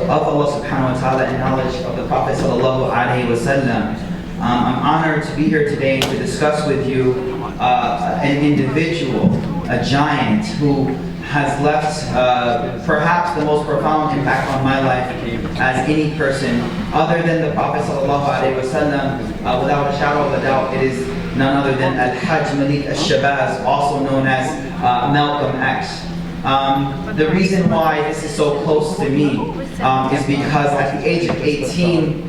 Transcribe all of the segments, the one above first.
of Allah subhanahu wa ta'ala and knowledge of the Prophet sallallahu alaihi wasallam. I'm honored to be here today to discuss with you an individual, a giant who has left perhaps the most profound impact on my life as any person other than the Prophet sallallahu alaihi wasallam. Without a shadow of a doubt, it is none other than Al-Hajj Malik al-Shabazz, also known as Malcom X. The reason why this is so close to me is because at the age of 18,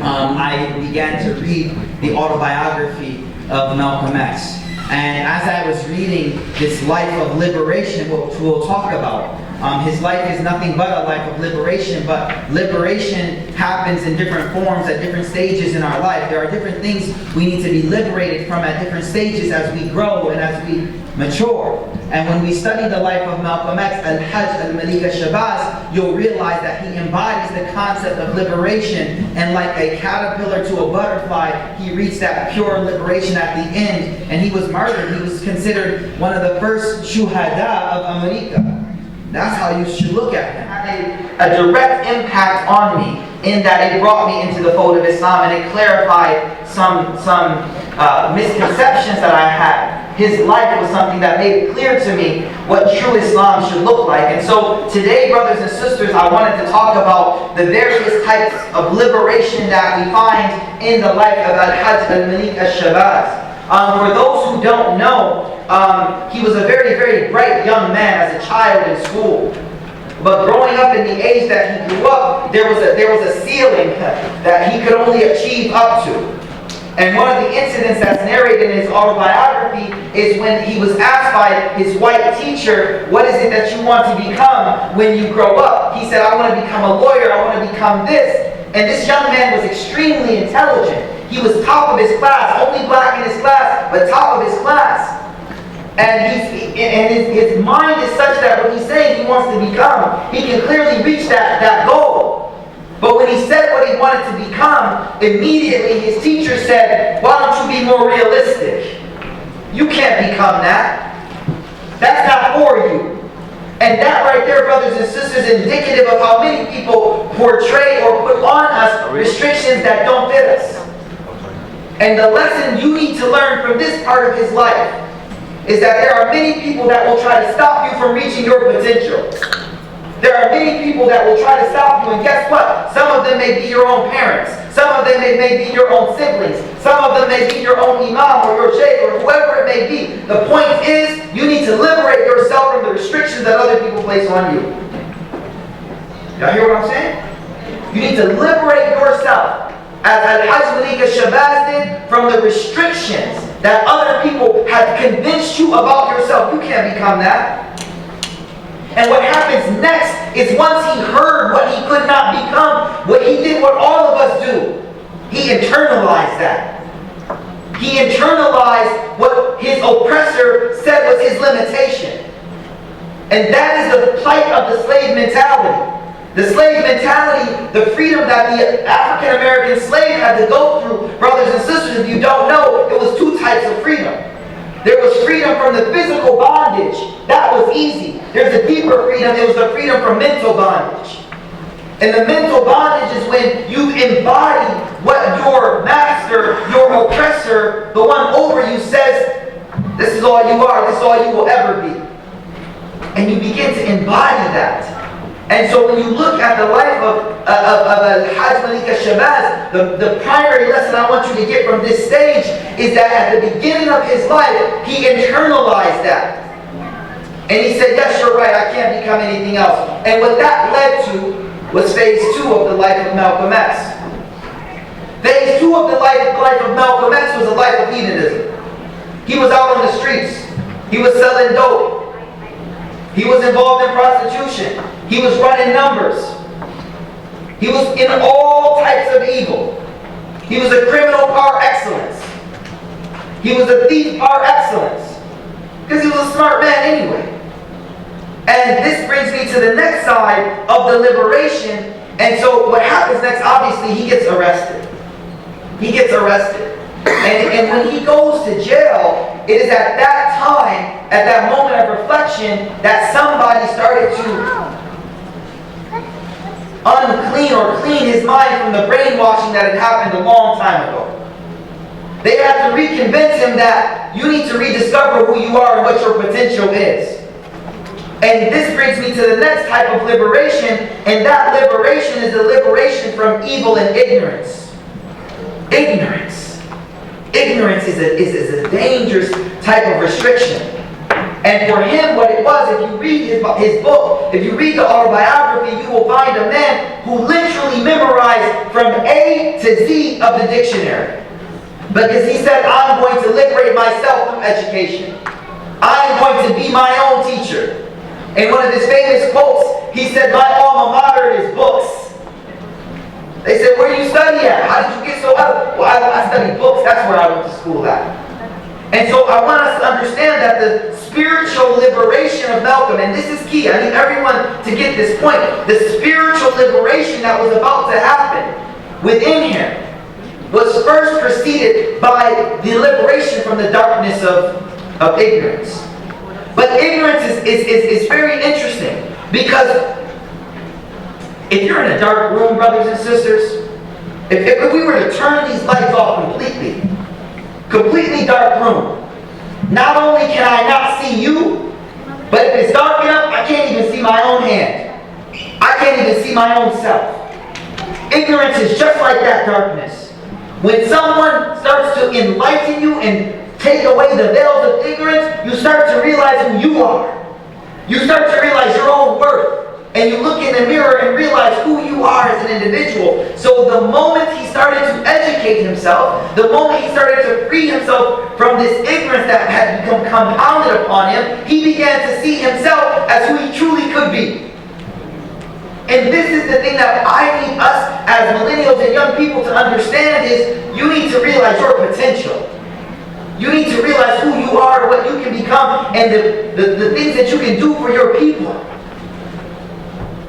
I began to read the autobiography of Malcom X. And as I was reading this life of liberation, which we'll talk about, his life is nothing but a life of liberation, but liberation happens in different forms at different stages in our life. There are different things we need to be liberated from at different stages as we grow and as we mature. And when we study the life of Malcom X, Al-Hajj al-Malik al-Shabazz, you'll realize that he embodies the concept of liberation, and like a caterpillar to a butterfly, he reached that pure liberation at the end, and he was martyred. He was considered one of the first shuhada of America. That's how you should look at him. It had a direct impact on me in that it brought me into the fold of Islam, and it clarified some misconceptions that I had. His life was something that made it clear to me what true Islam should look like. And so today, brothers and sisters, I wanted to talk about the various types of liberation that we find in the life of Al-Hajj al-Malik al-Shabazz. For those who don't know, he was a very, very bright young man as a child in school. But growing up in the age that he grew up, there was a ceiling that he could only achieve up to. And one of the incidents that's narrated in his autobiography is when he was asked by his white teacher, what is it that you want to become when you grow up? He said, I want to become a lawyer, I want to become this. And this young man was extremely intelligent. He was top of his class, only black in his class, but top of his class. And his mind is such that what he's saying he wants to become, he can clearly reach that goal. But when he said what he wanted to become, immediately his teacher said, why don't you be more realistic? You can't become that. That's not for you. And that right there, brothers and sisters, is indicative of how many people portray or put on us restrictions that don't fit us. And the lesson you need to learn from this part of his life is that there are many people that will try to stop you from reaching your potential. There are many people that will try to stop you, and guess what? Some of them may be your own parents. Some of them may be your own siblings. Some of them may be your own imam or your sheikh or whoever it may be. The point is, you need to liberate yourself from the restrictions that other people place on you. Y'all hear what I'm saying? You need to liberate yourself, as Al-Hajj Malik al-Shabazz did, from the restrictions that other people have convinced you about yourself. You can't become that. And what happens next is once he heard what he could not become, what he did what all of us do. He internalized that. He internalized what his oppressor said was his limitation. And that is the plight of the slave mentality. The slave mentality, the freedom that the African American slave had to go through, brothers and sisters, if you don't know, it was two types of freedom. There was freedom from the physical bondage. That was easy. There's a deeper freedom. It was the freedom from mental bondage. And the mental bondage is when you embody what your master, your oppressor, the one over you says, this is all you are, this is all you will ever be. And you begin to embody that. And so when you look at the life of Al-Hajj Malik al-Shabazz, the primary lesson I want you to get from this stage is that at the beginning of his life, he internalized that. And he said, yes, you're right, I can't become anything else. And what that led to was phase 2 of the life of Malcom X. Phase 2 of the life of Malcom X was a life of hedonism. He was out on the streets. He was selling dope. He was involved in prostitution. He was running numbers. He was in all types of evil. He was a criminal par excellence. He was a thief par excellence. Because he was a smart man anyway. And this brings me to the next side of the liberation. And so what happens next, obviously, he gets arrested. He gets arrested. And when he goes to jail, it is at that time, at that moment of reflection, that somebody started to clean or clean his mind from the brainwashing that had happened a long time ago. They had to reconvince him that you need to rediscover who you are and what your potential is. And this brings me to the next type of liberation, and that liberation is the liberation from evil and ignorance. Ignorance. Ignorance is a dangerous type of restriction. And for him, what it was, if you read his book, if you read the autobiography, you will find a man who literally memorized from A to Z of the dictionary. Because he said, I'm going to liberate myself from education. I'm going to be my own teacher. And one of his famous quotes, he said, my alma mater is books. They said, where do you study at? How did you get so up? Well, I studied books. That's where I went to school at. And so I want us to understand that the spiritual liberation of Malcom, and this is key, I need everyone to get this point, the spiritual liberation that was about to happen within him was first preceded by the liberation from the darkness of ignorance. But ignorance is very interesting, because if you're in a dark room, brothers and sisters, if we were to turn these lights off completely dark room, not only can I not see you, but if it's dark enough, I can't even see my own hand. I can't even see my own self. Ignorance is just like that darkness. When someone starts to enlighten you and take away the veils of ignorance, you start to realize who you are. You start to realize your own worth. And you look in the mirror and realize who you are as an individual. So the moment he started to educate himself, the moment he started to free himself from this ignorance that had become compounded upon him, he began to see himself as who he truly could be. And this is the thing that I need us as millennials and young people to understand is you need to realize your potential. You need to realize who you are, what you can become, and the things that you can do for your people.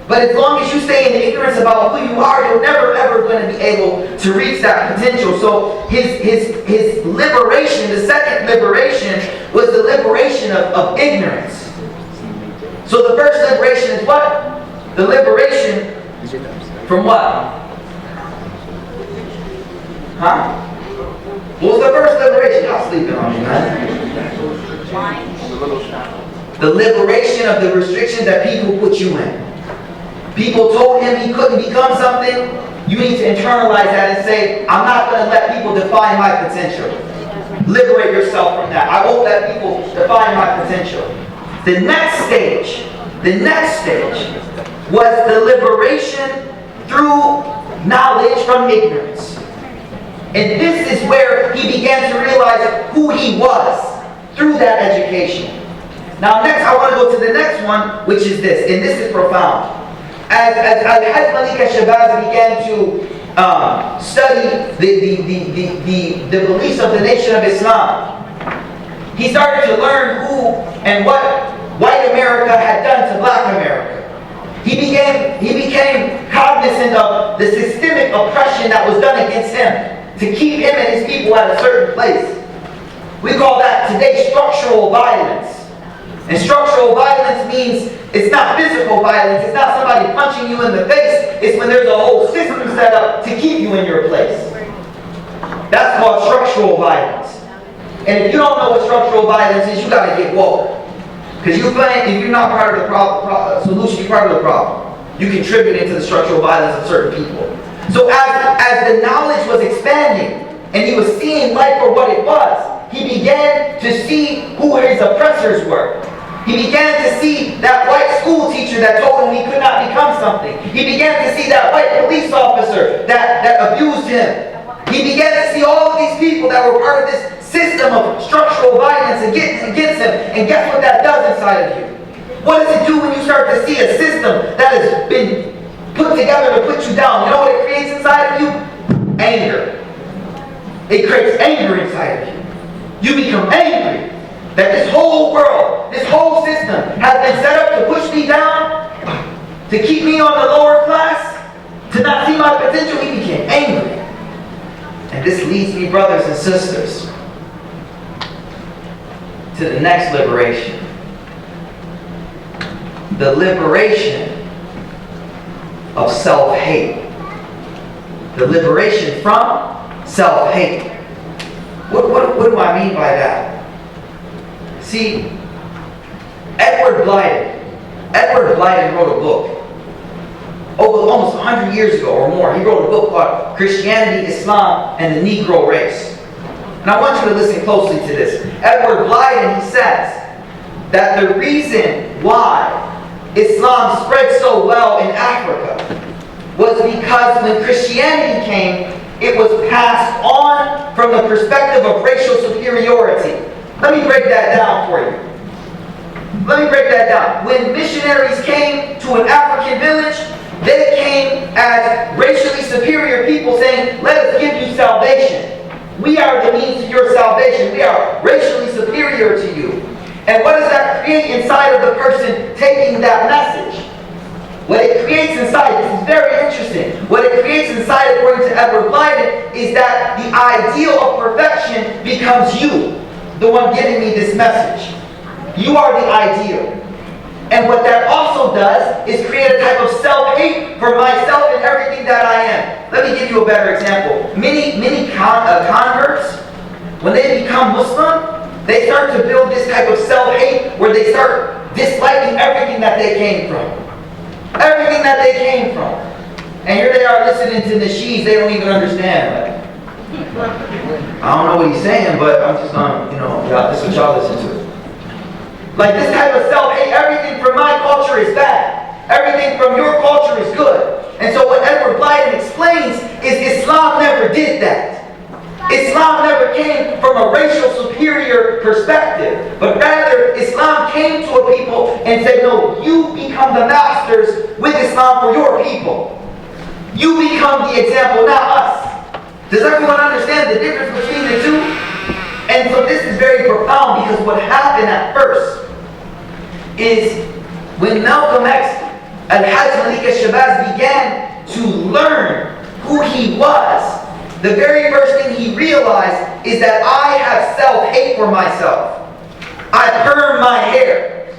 But as long as you stay in ignorance about who you are, you're never ever going to be able to reach that potential. So his liberation, the second liberation, was the liberation of ignorance. So the first liberation is what? The liberation from what? Huh? What was the first liberation? Y'all sleeping on me, man. The liberation of the restrictions that people put you in. People told him he couldn't become something. You need to internalize that and say, I'm not going to let people define my potential. Liberate yourself from that. I won't let people define my potential. The next stage was the liberation through knowledge from ignorance. And this is where he began to realize who he was through that education. Now next, I want to go to the next one, which is this, and this is profound. As Al-Hajj Malik al-Shabazz began to study the beliefs of the nation of Islam, he started to learn who and what white America had done to black America. He became cognizant of the systemic oppression that was done against him to keep him and his people at a certain place. We call that today structural violence. And structural violence means it's not physical violence. It's not somebody punching you in the face. It's when there's a whole system set up to keep you in your place. That's called structural violence. And if you don't know what structural violence is, you got to get woke. Because if you're not part of the solution, you're part of the problem. You contribute into the structural violence of certain people. So as the knowledge was expanding and he was seeing life for what it was, he began to see who his oppressors were. He began to see that white school teacher that told him he could not become something. He began to see that white police officer that abused him. He began to see all of these people that were part of this system of structural violence against him. And guess what that does inside of you? What does it do when you start to see a system that has been put together to put you down? You know what it creates inside of you? Anger. It creates anger inside of you. You become angry that this whole world, this whole system has been set up to push me down, to keep me on the lower class, to not see my potential. He became angry. And this leads me, brothers and sisters, to the next liberation. The liberation of self-hate. The liberation from self-hate. What do I mean by that? See, Edward Blyden wrote a book over almost 100 years ago or more. He wrote a book called Christianity, Islam, and the Negro Race. And I want you to listen closely to this. Edward Blyden, he says that the reason why Islam spread so well in Africa was because when Christianity came, it was passed on from the perspective of racial superiority. Let me break that down for you. Let me break that down. When missionaries came to an African village, they came as racially superior people saying, let us give you salvation. We are the means of your salvation. We are racially superior to you. And what does that create inside of the person taking that message? What it creates inside, this is very interesting. What it creates inside, according to Edward Blyden, is that the ideal of perfection becomes you, the one giving me this message. You are the ideal. And what that also does is create a type of self-hate for myself and everything that I am. Let me give you a better example. Many converts, when they become Muslim, they start to build this type of self-hate where they start disliking everything that they came from. Everything that they came from. And here they are listening to nasheeds they don't even understand. I don't know what he's saying, but I'm just going to, this is what y'all listen to. Like this type of self-hate, everything from my culture is bad. Everything from your culture is good. And so what Edward Blyden explains is Islam never did that. Islam never came from a racial superior perspective, but rather Islam came to a people and said, no, you become the masters with Islam for your people. You become the example, not us. Does everyone understand the difference between the two? And so this is very profound because what happened at first is when Malcom X Al-Hajj Malik al-Shabazz began to learn who he was, the very first thing he realized is that I have self-hate for myself. I perm my hair.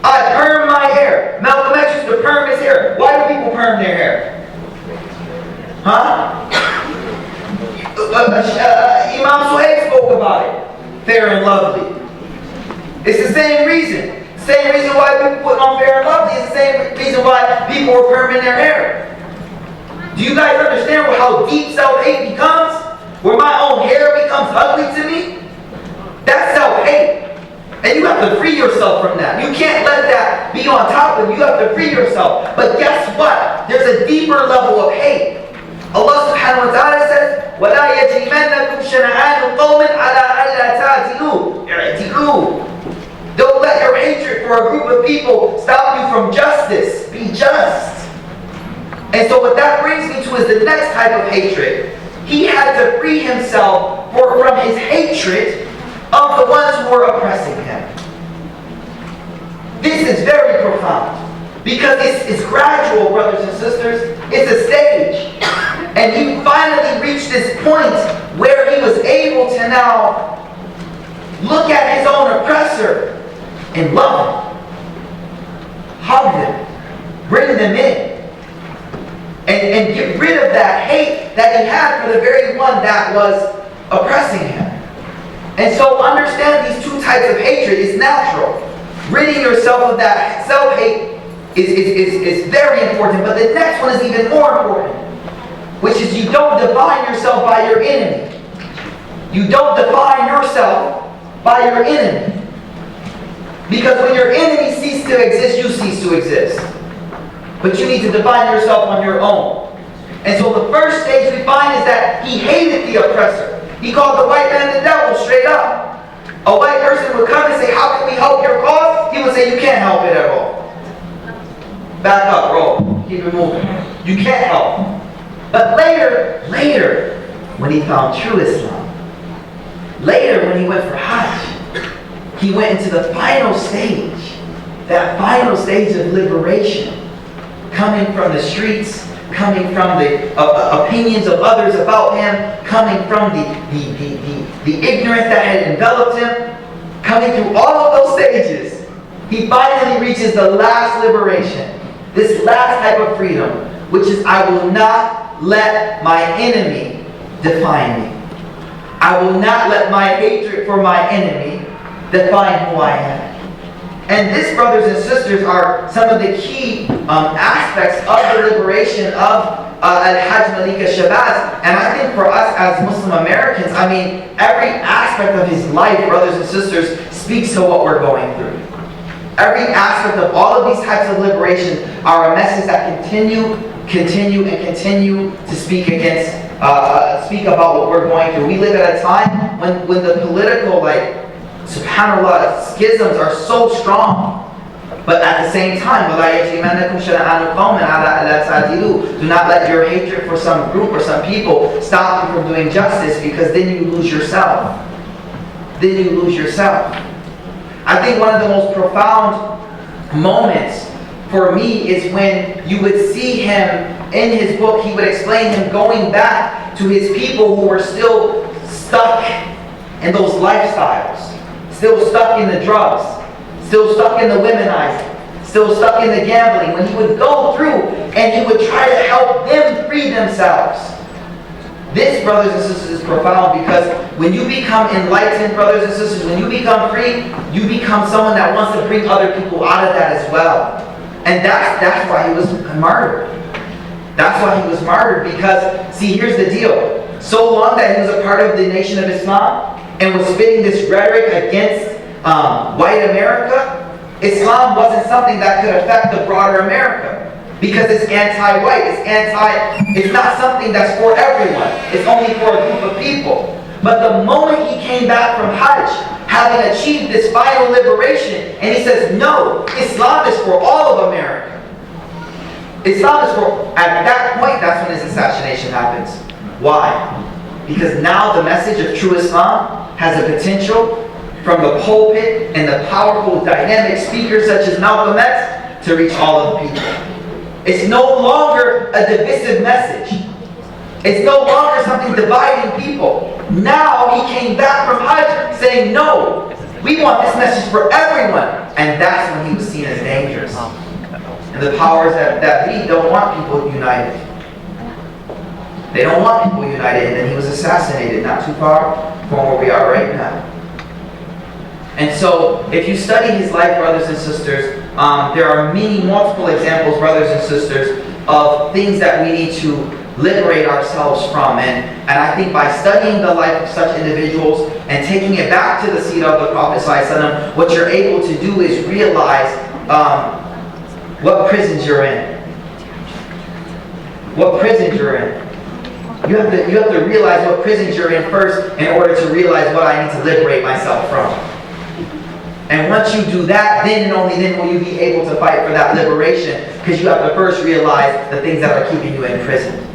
I perm my hair. Malcom X used to perm his hair. Why do people perm their hair? Huh? Imam Suhaib spoke about it. Fair and Lovely. It's the same reason. Same reason why people put on Fair and Lovely is the same reason why people are perming their hair. Do you guys understand how deep self-hate becomes? Where my own hair becomes ugly to me? That's self-hate. And you have to free yourself from that. You can't let that be on top of you. You have to free yourself. But guess what? There's a deeper level of hate. Allah subhanahu wa ta'ala says, وَلَا يَجْرِمَنَّكُمْ شَنَآنُ قَوْمٍ عَلَىٰ أَلَّا تَعْدِلُوا اعْدِلُوا. Don't let your hatred for a group of people stop you from justice. Be just. And so what that brings me to is the next type of hatred. He had to free himself from his hatred of the ones who were oppressing him. This is very profound. Because it's gradual, brothers and sisters. It's a stage. And he finally reached this point where he was able to now look at his own oppressor and love them. Hug them. Bring them in. And get rid of that hate that he had for the very one that was oppressing him. And so understand these two types of hatred is natural. Ridding yourself of that self-hate is very important, but the next one is even more important, which is you don't define yourself by your enemy. You don't define yourself by your enemy. Because when your enemy ceases to exist, you cease to exist. But you need to define yourself on your own. And so the first stage we find is that he hated the oppressor. He called the white man the devil straight up. A white person would come and say, how can we help your cause? He would say, you can't help it at all. Back up, bro. Keep it moving. You can't help. But later, when he found true Islam, later when he went for Hajj, he went into the final stage, that final stage of liberation. Coming from the streets, coming from the opinions of others about him, coming from the ignorance that had enveloped him, coming through all of those stages, he finally reaches the last liberation, this last type of freedom, which is, I will not let my enemy define me. I will not let my hatred for my enemy define who I am. And this, brothers and sisters, are some of the key aspects of the liberation of Al-Hajj Malika Shabazz. And I think for us as Muslim Americans, I mean, every aspect of his life, brothers and sisters, speaks to what we're going through. Every aspect of all of these types of liberation are a message that continue to speak against, speak about what we're going through. We live at a time when the political, subhanAllah, schisms are so strong. But at the same time, do not let your hatred for some group or some people stop you from doing justice, because then you lose yourself. I think one of the most profound moments for me is when you would see him in his book. He would explain him going back to his people who were still stuck in those lifestyles, still stuck in the drugs, still stuck in the womenizing, still stuck in the gambling. When he would go through and he would try to help them free themselves. This, brothers and sisters, is profound, because when you become enlightened, brothers and sisters, when you become free, you become someone that wants to bring other people out of that as well. And that's why he was martyred. That's why he was martyred, because, see, here's the deal. So long that he was a part of the Nation of Islam and was spitting this rhetoric against white America, Islam wasn't something that could affect the broader America. Because it's anti-white, it's not something that's for everyone. It's only for a group of people. But the moment he came back from Hajj, having achieved this final liberation, and he says, no, Islam is for all of America. Islam is for, at that point, that's when his assassination happens. Why? Because now the message of true Islam has a potential from the pulpit and the powerful, dynamic speakers such as Malcom X to reach all of the people. It's no longer a divisive message. It's no longer something dividing people. Now he came back from Hajj saying, no, we want this message for everyone. And that's when he was seen as dangerous. And the powers that be don't want people united. They don't want people united. And then he was assassinated not too far from where we are right now. And so, if you study his life, brothers and sisters, there are multiple examples, brothers and sisters, of things that we need to liberate ourselves from. And I think by studying the life of such individuals and taking it back to the seat of the Prophet ﷺ, what you're able to do is realize what prisons you're in. What prisons you're in. You have to realize what prisons you're in first in order to realize what I need to liberate myself from. And once you do that, then and only then will you be able to fight for that liberation, because you have to first realize the things that are keeping you in prison.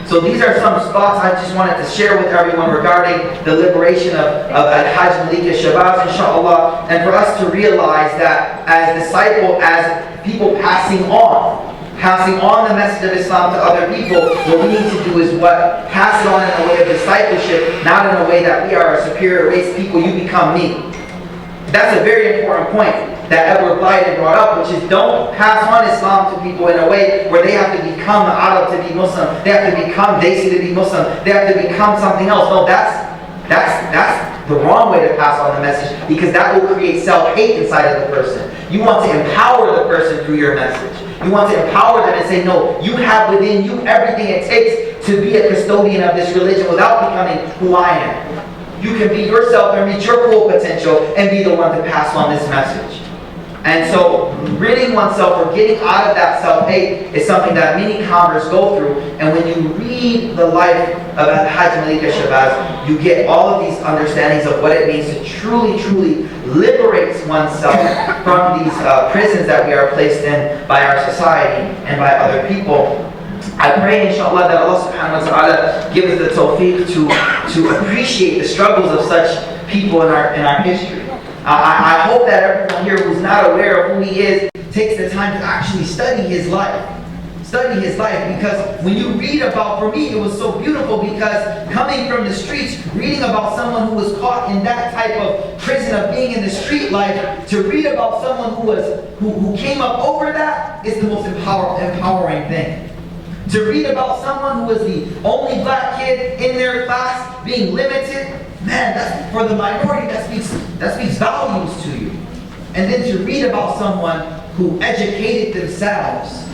So these are some spots I just wanted to share with everyone regarding the liberation of Al-Hajj Malika Shabazz, inshallah, and for us to realize that as disciples, as people passing on the message of Islam to other people, what we need to do is pass it on in a way of discipleship, not in a way that we are a superior race people, you become me. That's a very important point that Edward Blyden brought up, which is don't pass on Islam to people in a way where they have to become Arab to be Muslim, they have to become Desi to be Muslim, they have to become something else. No, that's the wrong way to pass on the message, because that will create self-hate inside of the person. You want to empower the person through your message. You want to empower them and say, no, you have within you everything it takes to be a custodian of this religion without becoming who I am. You can be yourself and reach your full potential and be the one to pass on this message. And so, ridding oneself or getting out of that self-hate is something that many converts go through. And when you read the life of Al-Hajj Malika Shabazz, you get all of these understandings of what it means to truly, truly liberate oneself from these prisons that we are placed in by our society and by other people. I pray, inshallah, that Allah subhanahu wa ta'ala give us the tawfiq to appreciate the struggles of such people in our history. I hope that everyone here who's not aware of who he is takes the time to actually study his life. Study his life, because when you read about, for me it was so beautiful, because coming from the streets, reading about someone who was caught in that type of prison of being in the street life, to read about someone who came up over that is the most empowering thing. To read about someone who was the only black kid in their class being limited, man, that's, for the minority, that speaks volumes to you. And then to read about someone who educated themselves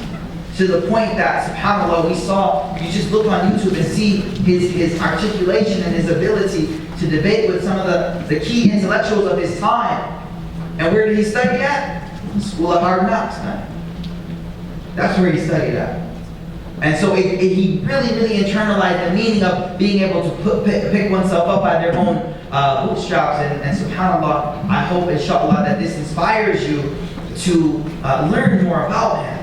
to the point that, subhanAllah, we saw, you just look on YouTube and see his articulation and his ability to debate with some of the key intellectuals of his time. And where did he study at? School of Hard Knocks, man. That's where he studied at. And so he really internalized the meaning of being able to pick oneself up by their own bootstraps. And subhanAllah, I hope, inshallah, that this inspires you to learn more about him.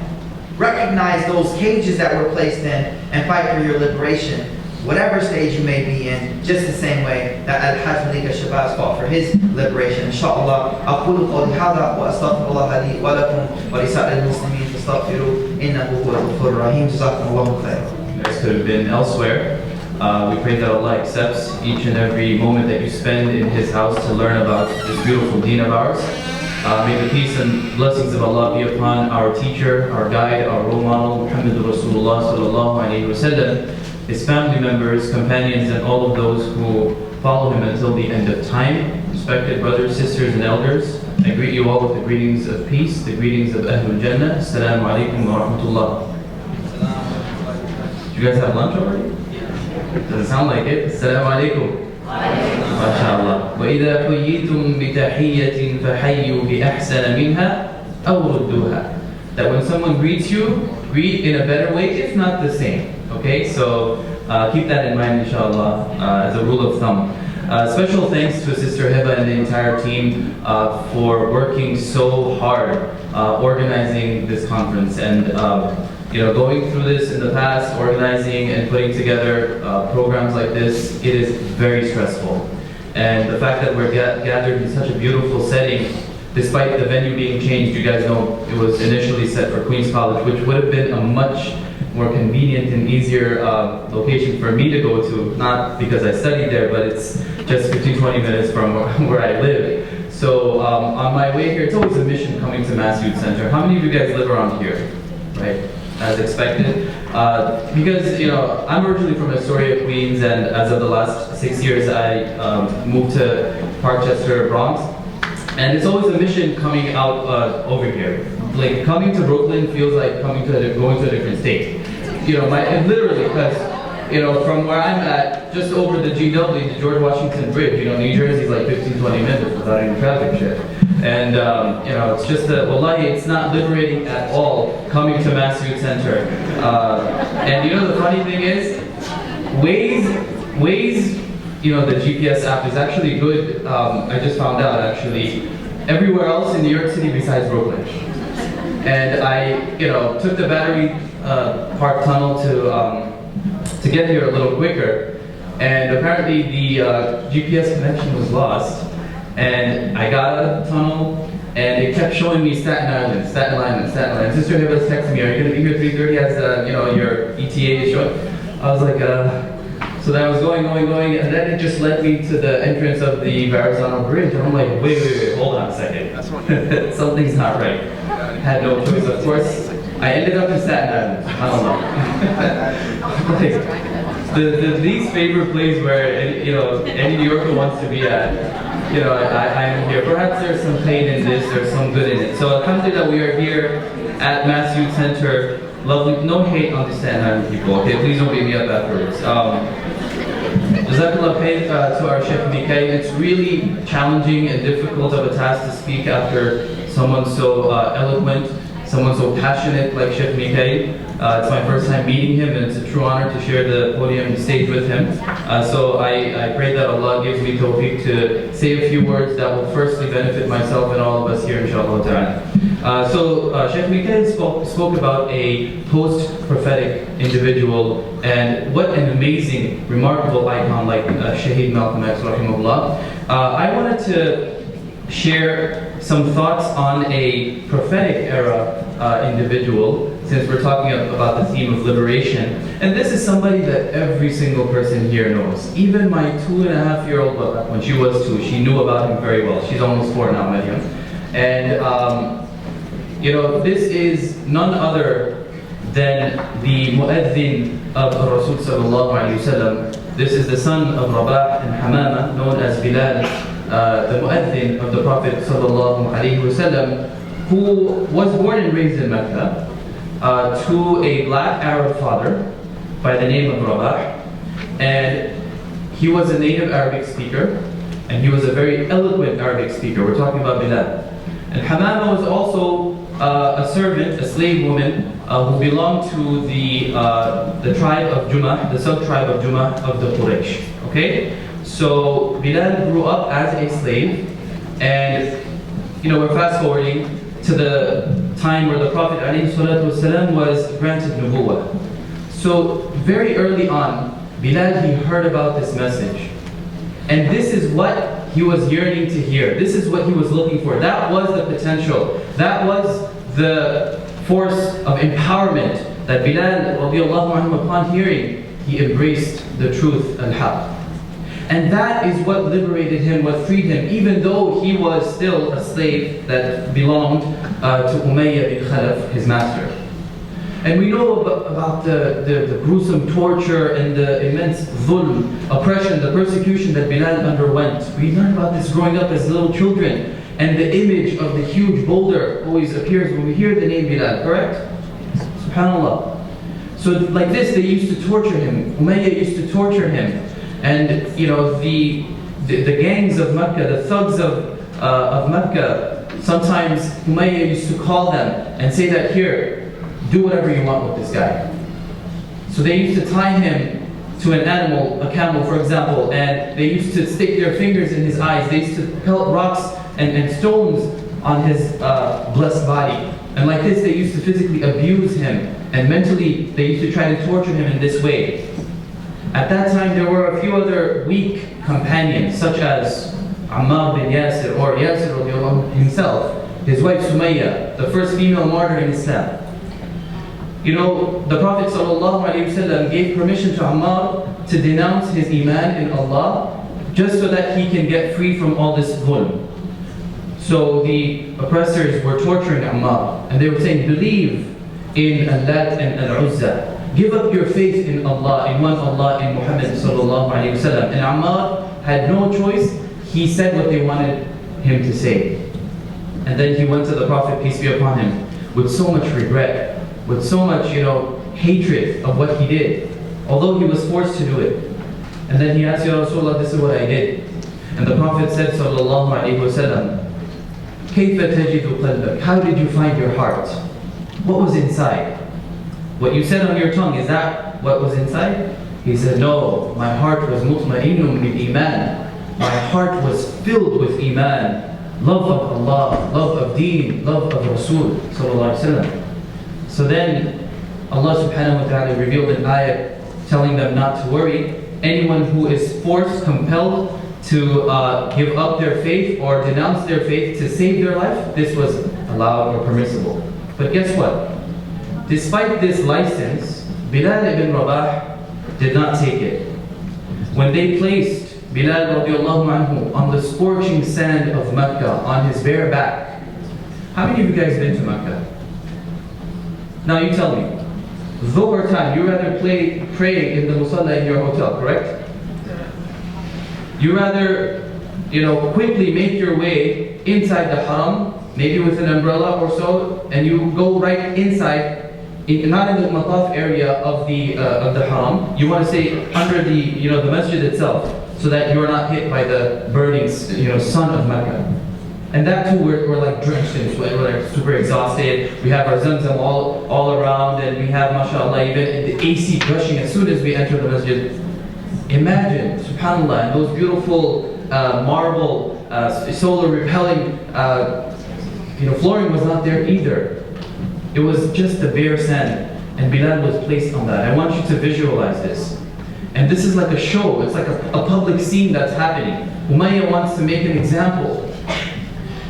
Recognize those cages that were placed in and fight for your liberation, whatever stage you may be in, just the same way that Al-Hajj Malik al-Shabazz fought for his liberation. Inshallah, أقول قولي هذا وأستغفر الله لي ولكم ولسائر المسلمين فاستغفروه إنه هو الغفور الرحيم. جزاكم الله خيرا. You guys could have been elsewhere. We pray that Allah accepts each and every moment that you spend in His house to learn about this beautiful deen of ours. May the peace and blessings of Allah be upon our teacher, our guide, our role model, Muhammad Rasulullah sallallahu alayhi wa sallam, his family members, companions, and all of those who follow him until the end of time. Respected brothers, sisters, and elders, I greet you all with the greetings of peace, the greetings of Ahlul Jannah. Assalamu alaikum wa rahmatullah. Did you guys have lunch already? Doesn't sound like it. Assalamu alaikum. MashaAllah. وَإِذَا حُيِّيتُم بِتَحِيَّةٍ فَحَيُّوا بِأَحْسَنَ مِنْهَا أَوْ رُدُّوهَا. That when someone greets you, greet in a better way, if not the same. Okay, so keep that in mind, inshallah, as a rule of thumb. Special thanks to Sister Hiba and the entire team for working so hard organizing this conference and going through this in the past, organizing and putting together programs like this. It is very stressful. And the fact that we're gathered in such a beautiful setting, despite the venue being changed, you guys know it was initially set for Queens College, which would have been a much more convenient and easier location for me to go to, not because I studied there, but it's just 15-20 minutes from where I live. So on my way here, it's always a mission coming to Mass Youth Center. How many of you guys live around here? Right, as expected. Because I'm originally from Astoria, Queens, and as of the last 6 years, I moved to Parkchester, Bronx. And it's always a mission coming out over here. Like coming to Brooklyn feels like going to a different state. Literally, because from where I'm at, just over the GW, the George Washington Bridge, New Jersey's like 15-20 minutes without any traffic shit. And it's just wallahi, it's not liberating at all coming to Mass Youth Center. And the funny thing is, Waze, the GPS app is actually good. I just found out actually everywhere else in New York City besides Brooklyn. And I, took the Battery Park Tunnel to get here a little quicker. And apparently the GPS connection was lost. And I got out of the tunnel, and it kept showing me Staten Island. Sister Hiba was texting me, "Are you going to be here 3:30 as your ETA is showing?" I was like, So then I was going, and then it just led me to the entrance of the Verrazano Bridge. And I'm like, wait, hold on a second. Something's not right. Had no choice, of course. I ended up in Staten Island. I don't know. the least favorite place where any New Yorker wants to be at. I am here. Perhaps there's some pain in this, there's some good in it. So alhamdulillah, we are here at Mass Youth Center. Lovely, no hate on the Staten Island people, okay? Please don't beat me up afterwards. Jazakallah khair to our Sheikh Mikhail. It's really challenging and difficult of a task to speak after someone so eloquent, someone so passionate like Sheikh Mikhail. It's my first time meeting him, and it's a true honor to share the podium and stage with him. So I pray that Allah gives me tawfiq to say a few words that will firstly benefit myself and all of us here, inshallah ta'ala. Sheikh Mikhail spoke about a post-prophetic individual, and what an amazing, remarkable icon like Shaheed Malcom X, rahimahullah. I wanted to share some thoughts on a prophetic era individual, since we're talking about the theme of liberation. And this is somebody that every single person here knows. Even my 2.5-year-old, when she was 2, she knew about him very well. She's almost 4 now, Maryam. And this is none other then the mu'adhin of Rasul sallallahu alayhi wasallam, this is the son of Rabah and Hamama, known as Bilal, the mu'adhin of the Prophet sallallahu alayhi wasallam, who was born and raised in Mecca, to a black Arab father by the name of Rabah, and he was a native Arabic speaker, and he was a very eloquent Arabic speaker. We're talking about Bilal. And Hamama was also a servant, a slave woman, who belonged to the tribe of Jumah, the sub-tribe of Jumah of the Quraysh. Okay? So Bilal grew up as a slave, and we're fast forwarding to the time where the Prophet ﷺ was granted nubuwwah. So very early on, Bilal, he heard about this message. And this is what he was yearning to hear. This is what he was looking for. That was the potential. That was the force of empowerment that Bilal, radiallahu anhu, upon hearing, he embraced the truth, al-haq. And that is what liberated him, what freed him, even though he was still a slave that belonged to Umayyah bin Khalaf, his master. And we know about the gruesome torture and the immense dhulm, oppression, the persecution that Bilal underwent. We learn about this growing up as little children. And the image of the huge boulder always appears when we hear the name Bilal, correct? SubhanAllah. So like this, they used to torture him. Umayyah used to torture him. And the gangs of Mecca, the thugs of Mecca, sometimes Umayyah used to call them and say that, here, do whatever you want with this guy. So they used to tie him to an animal, a camel for example, and they used to stick their fingers in his eyes. They used to pelt rocks and stones on his blessed body. And like this, they used to physically abuse him, and mentally they used to try to torture him in this way. At that time, there were a few other weak companions, such as Ammar bin Yasir, or Yasir himself, his wife Sumayyah, the first female martyr in Islam. The Prophet ﷺ gave permission to Ammar to denounce his iman in Allah, just so that he can get free from all this dhulm. So the oppressors were torturing Ammar, and they were saying, believe in Al-Lat and Al-Uzza. Give up your faith in Allah, in one Allah, in Muhammad sallallahu alayhi wa sallam. And Ammar had no choice. He said what they wanted him to say. And then he went to the Prophet, peace be upon him, with so much regret, with so much, hatred of what he did, although he was forced to do it. And then he asked, Ya Rasulullah, this is what I did. And the Prophet said, sallallahu alayhi wa sallam, كَيْفَ تَجِدُ قَلْبَكَ? How did you find your heart? What was inside? What you said on your tongue, is that what was inside? He said, no, my heart was mutma'innun bil iman. My heart was filled with iman, love of Allah, love of deen, love of Rasul sallallahu alayhi wa sallam. So then Allah subhanahu wa ta'ala revealed an ayah telling them not to worry. Anyone who is forced, compelled to give up their faith or denounce their faith to save their life, this was allowed or permissible. But guess what? Despite this license, Bilal ibn Rabah did not take it. When they placed Bilal radiallahu anhu on the scorching sand of Mecca on his bare back, how many of you guys been to Mecca? Now you tell me, Dhuhr time, you rather pray in the musalla in your hotel, correct? You rather, quickly make your way inside the haram, maybe with an umbrella or so, and you go right inside, not in the mataf area of the haram. You want to stay under the masjid itself, so that you are not hit by the burning sun of Mecca. And that too, we're like drenched in sweat, we're like super exhausted. We have our zamzam all around, and we have, mashallah, even the AC gushing as soon as we enter the masjid. Imagine, subhanAllah, and those beautiful marble, solar repelling, flooring was not there either. It was just the bare sand, and Bilal was placed on that. I want you to visualize this. And this is like a show, it's like a public scene that's happening. Umayyah wants to make an example.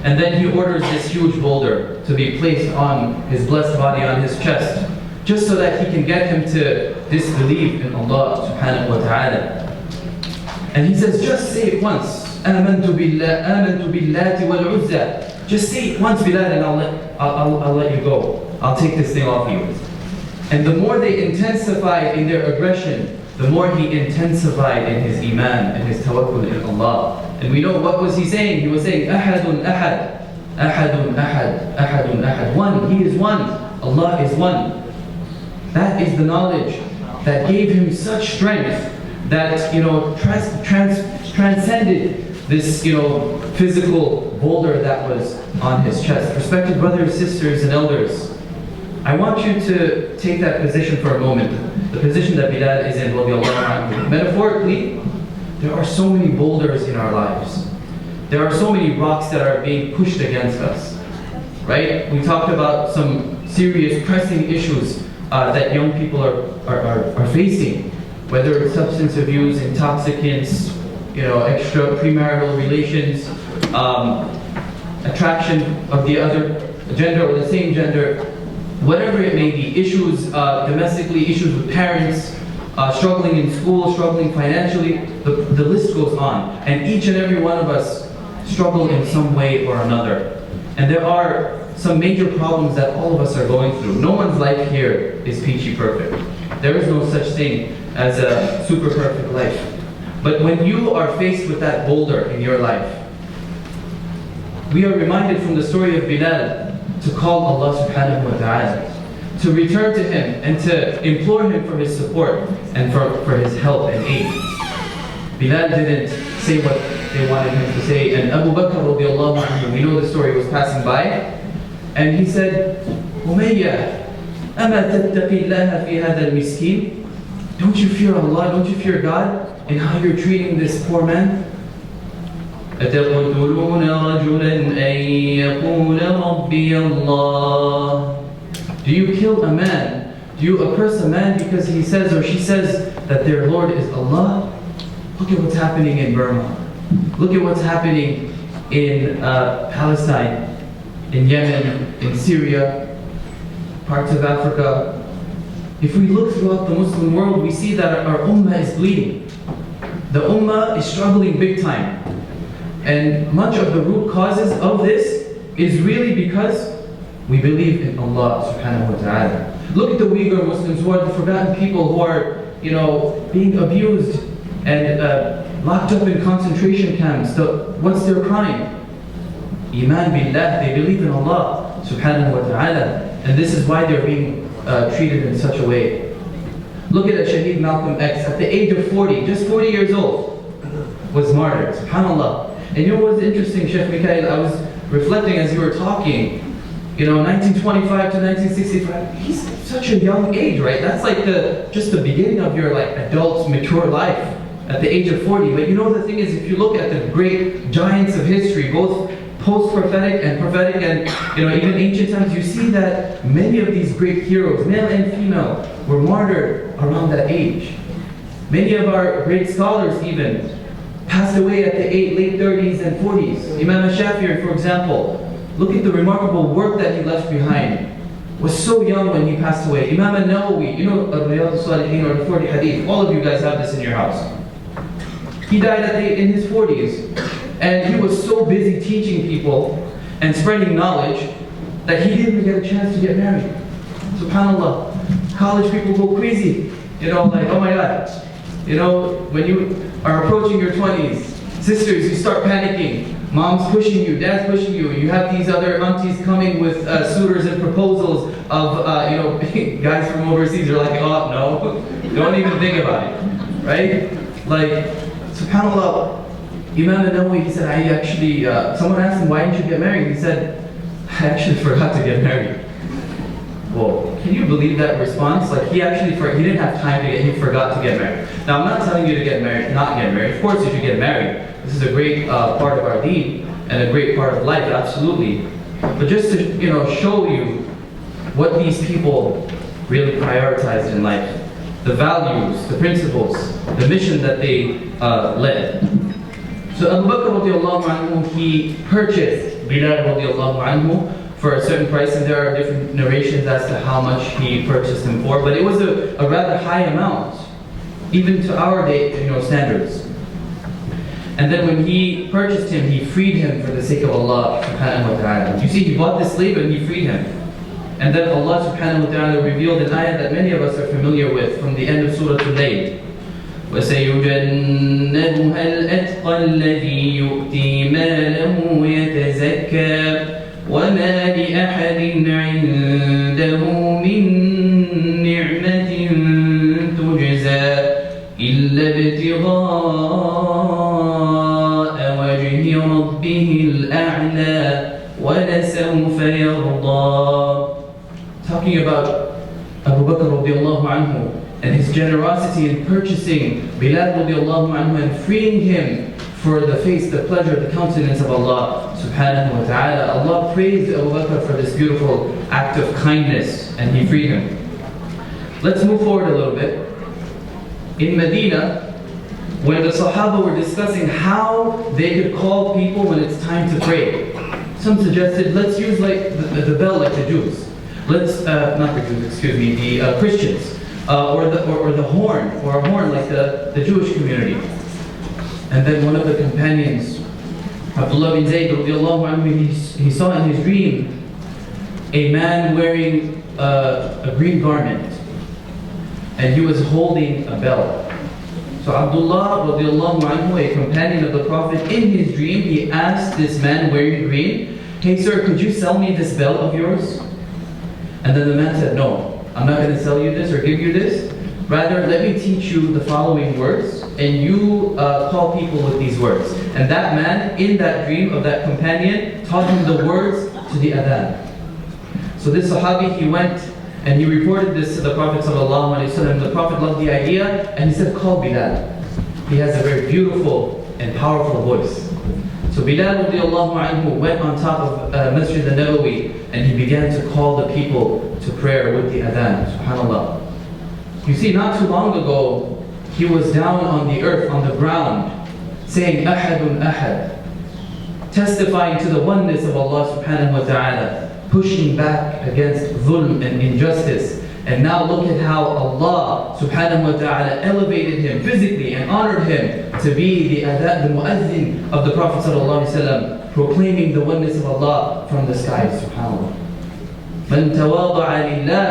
And then he orders this huge boulder to be placed on his blessed body, on his chest, just so that he can get him to disbelieve in Allah subhanahu wa ta'ala. And he says, just say it once. آمنت باللات والعزى. Just say it once, Bilal, and I'll let you go. I'll take this thing off you. And the more they intensified in their aggression, the more he intensified in his iman and his tawakkul in Allah. And we know what was he saying? He was saying, Ahadun Ahad, Ahadun Ahad, Ahadun Ahad. One, he is one, Allah is one. That is the knowledge that gave him such strength that, transcended this, physical boulder that was on his chest. Respected brothers, sisters, and elders, I want you to take that position for a moment. The position that Bilal is in, radiallahu anhu. Metaphorically, there are so many boulders in our lives. There are so many rocks that are being pushed against us. Right? We talked about some serious, pressing issues that young people are facing. Whether it's substance abuse, intoxicants, extra premarital relations, attraction of the other gender or the same gender, whatever it may be, issues domestically, issues with parents, struggling in school, struggling financially, the list goes on. And each and every one of us struggle in some way or another. And there are some major problems that all of us are going through. No one's life here is peachy perfect. There is no such thing as a super perfect life. But when you are faced with that boulder in your life, we are reminded from the story of Bilal to call Allah subhanahu wa ta'ala, to return to Him and to implore Him for His support and for His help and aid. Bilal didn't say what they wanted him to say, and Abu Bakr radiallahu anhu, we know the story, was passing by, and he said, Umayyah, أَمَا تَتَّقِي اللَّهَ فِي هَذَا الْمِسْكِينَ? Don't you fear Allah, don't you fear God in how you're treating this poor man? أَتَقْتُلُونَ رَجُلًا أَن يَقُولَ رَبِّيَ اللَّهِ? Do you kill a man? Do you oppress a man because he says or she says that their Lord is Allah? Look at what's happening in Burma. Look at what's happening in Palestine, in Yemen, in Syria, parts of Africa. If we look throughout the Muslim world, we see that our ummah is bleeding. The ummah is struggling big time. And much of the root causes of this is really because we believe in Allah subhanahu wa ta'ala. Look at the Uyghur Muslims who are the forgotten people who are, being abused and locked up in concentration camps. What's their crime? Iman billah, they believe in Allah subhanahu wa ta'ala. And this is why they're being treated in such a way. Look at Shaheed Malcom X, at the age of 40, just 40 years old, was martyred, subhanAllah. And you know what's interesting, Sheikh Mikhail, I was reflecting as you were talking, 1925 to 1965, he's such a young age, right? That's like just the beginning of your adult, mature life at the age of 40. But the thing is, if you look at the great giants of history, both post-prophetic and prophetic and even ancient times, you see that many of these great heroes, male and female, were martyred around that age. Many of our great scholars even passed away at the late 30s and 40s. Imam Shafi'i, for example, look at the remarkable work that he left behind. Was so young when he passed away. Imam al-Nawawi, Riyadh al-Salihin or the 40 Hadith, all of you guys have this in your house. He died in his 40s. And he was so busy teaching people and spreading knowledge that he didn't even get a chance to get married. SubhanAllah. College people go crazy. Oh my God. When you are approaching your 20s, sisters, you start panicking. Mom's pushing you, dad's pushing you. You have these other aunties coming with suitors and proposals of, guys from overseas. You're like, oh no, don't even think about it, right? SubhanAllah. Imam al-Nawawi, he said, I actually, someone asked him, why didn't you get married? He said, I actually forgot to get married. Whoa, can you believe that response? He didn't have time to he forgot to get married. Now, I'm not telling you to get married, not get married. Of course you should get married. This is a great part of our deen and a great part of life, absolutely. But just to, show you what these people really prioritized in life. The values, the principles, the mission that they led. So Abu Bakr radiallahu anhu, he purchased Bilal radiallahu anhu for a certain price, and there are different narrations as to how much he purchased him for, but it was a rather high amount, even to our day, standards. And then when he purchased him, he freed him for the sake of Allah subhanahu wa ta'ala. You see, he bought this slave and he freed him. And then Allah subhanahu wa ta'ala revealed an ayah that many of us are familiar with from the end of Surah Al-Layl. وَسَيُجَنَّبُهَا الْأَتْقَى الَّذِي يُؤْتِي مَالَهُ يَتَزَكَّى وَمَا لِأَحَدٍ عِندَهُ مِن نِّعْمَةٍ تُجْزَى إِلَّا ابْتِغَاءَ وَجْهِ رَبِّهِ الْأَعْلَى وَلَسَوْفَ يَرْضَى. Talking about Abu Bakr radiallahu anhu and his generosity in purchasing Bilal radiallahu anhu and freeing him for the face, the pleasure, the countenance of Allah subhanahu wa ta'ala. Allah praised Abu Bakr for this beautiful act of kindness and he freed him. Let's move forward a little bit. In Medina, when the Sahaba were discussing how they could call people when it's time to pray, some suggested, let's use like the bell like the Jews. Let's, not the Jews, excuse me, the Christians. Or the horn, or a horn like the Jewish community. And then one of the companions, Abdullah bin Zayd radiallahu anhu, he saw in his dream a man wearing a green garment. And he was holding a bell. So Abdullah radiallahu anhu, a companion of the Prophet, in his dream, he asked this man wearing green, "Hey sir, could you sell me this bell of yours?" And then the man said, "No, I'm not going to sell you this or give you this. Rather, let me teach you the following words, and you call people with these words." And that man, in that dream of that companion, taught him the words to the adhan. So this Sahabi, he went and he reported this to the Prophet ﷺ. The Prophet loved the idea and he said, "Call Bilal. He has a very beautiful and powerful voice." So Bilal radiallahu anhu went on top of Masjid al-Nabawi and he began to call the people to prayer with the adhan. SubhanAllah. You see, not too long ago, he was down on the earth, on the ground, saying, "Ahadun ahad," testifying to the oneness of Allah subhanahu wa ta'ala, pushing back against dhulm and injustice. And now look at how Allah subhanahu wa ta'ala elevated him physically and honored him to be the muazzin of the Prophet sallallahu alaihi wasallam, proclaiming the oneness of Allah from the skies. SubhanAllah. مَنْ تَوَاضَعَ لِلَّهِ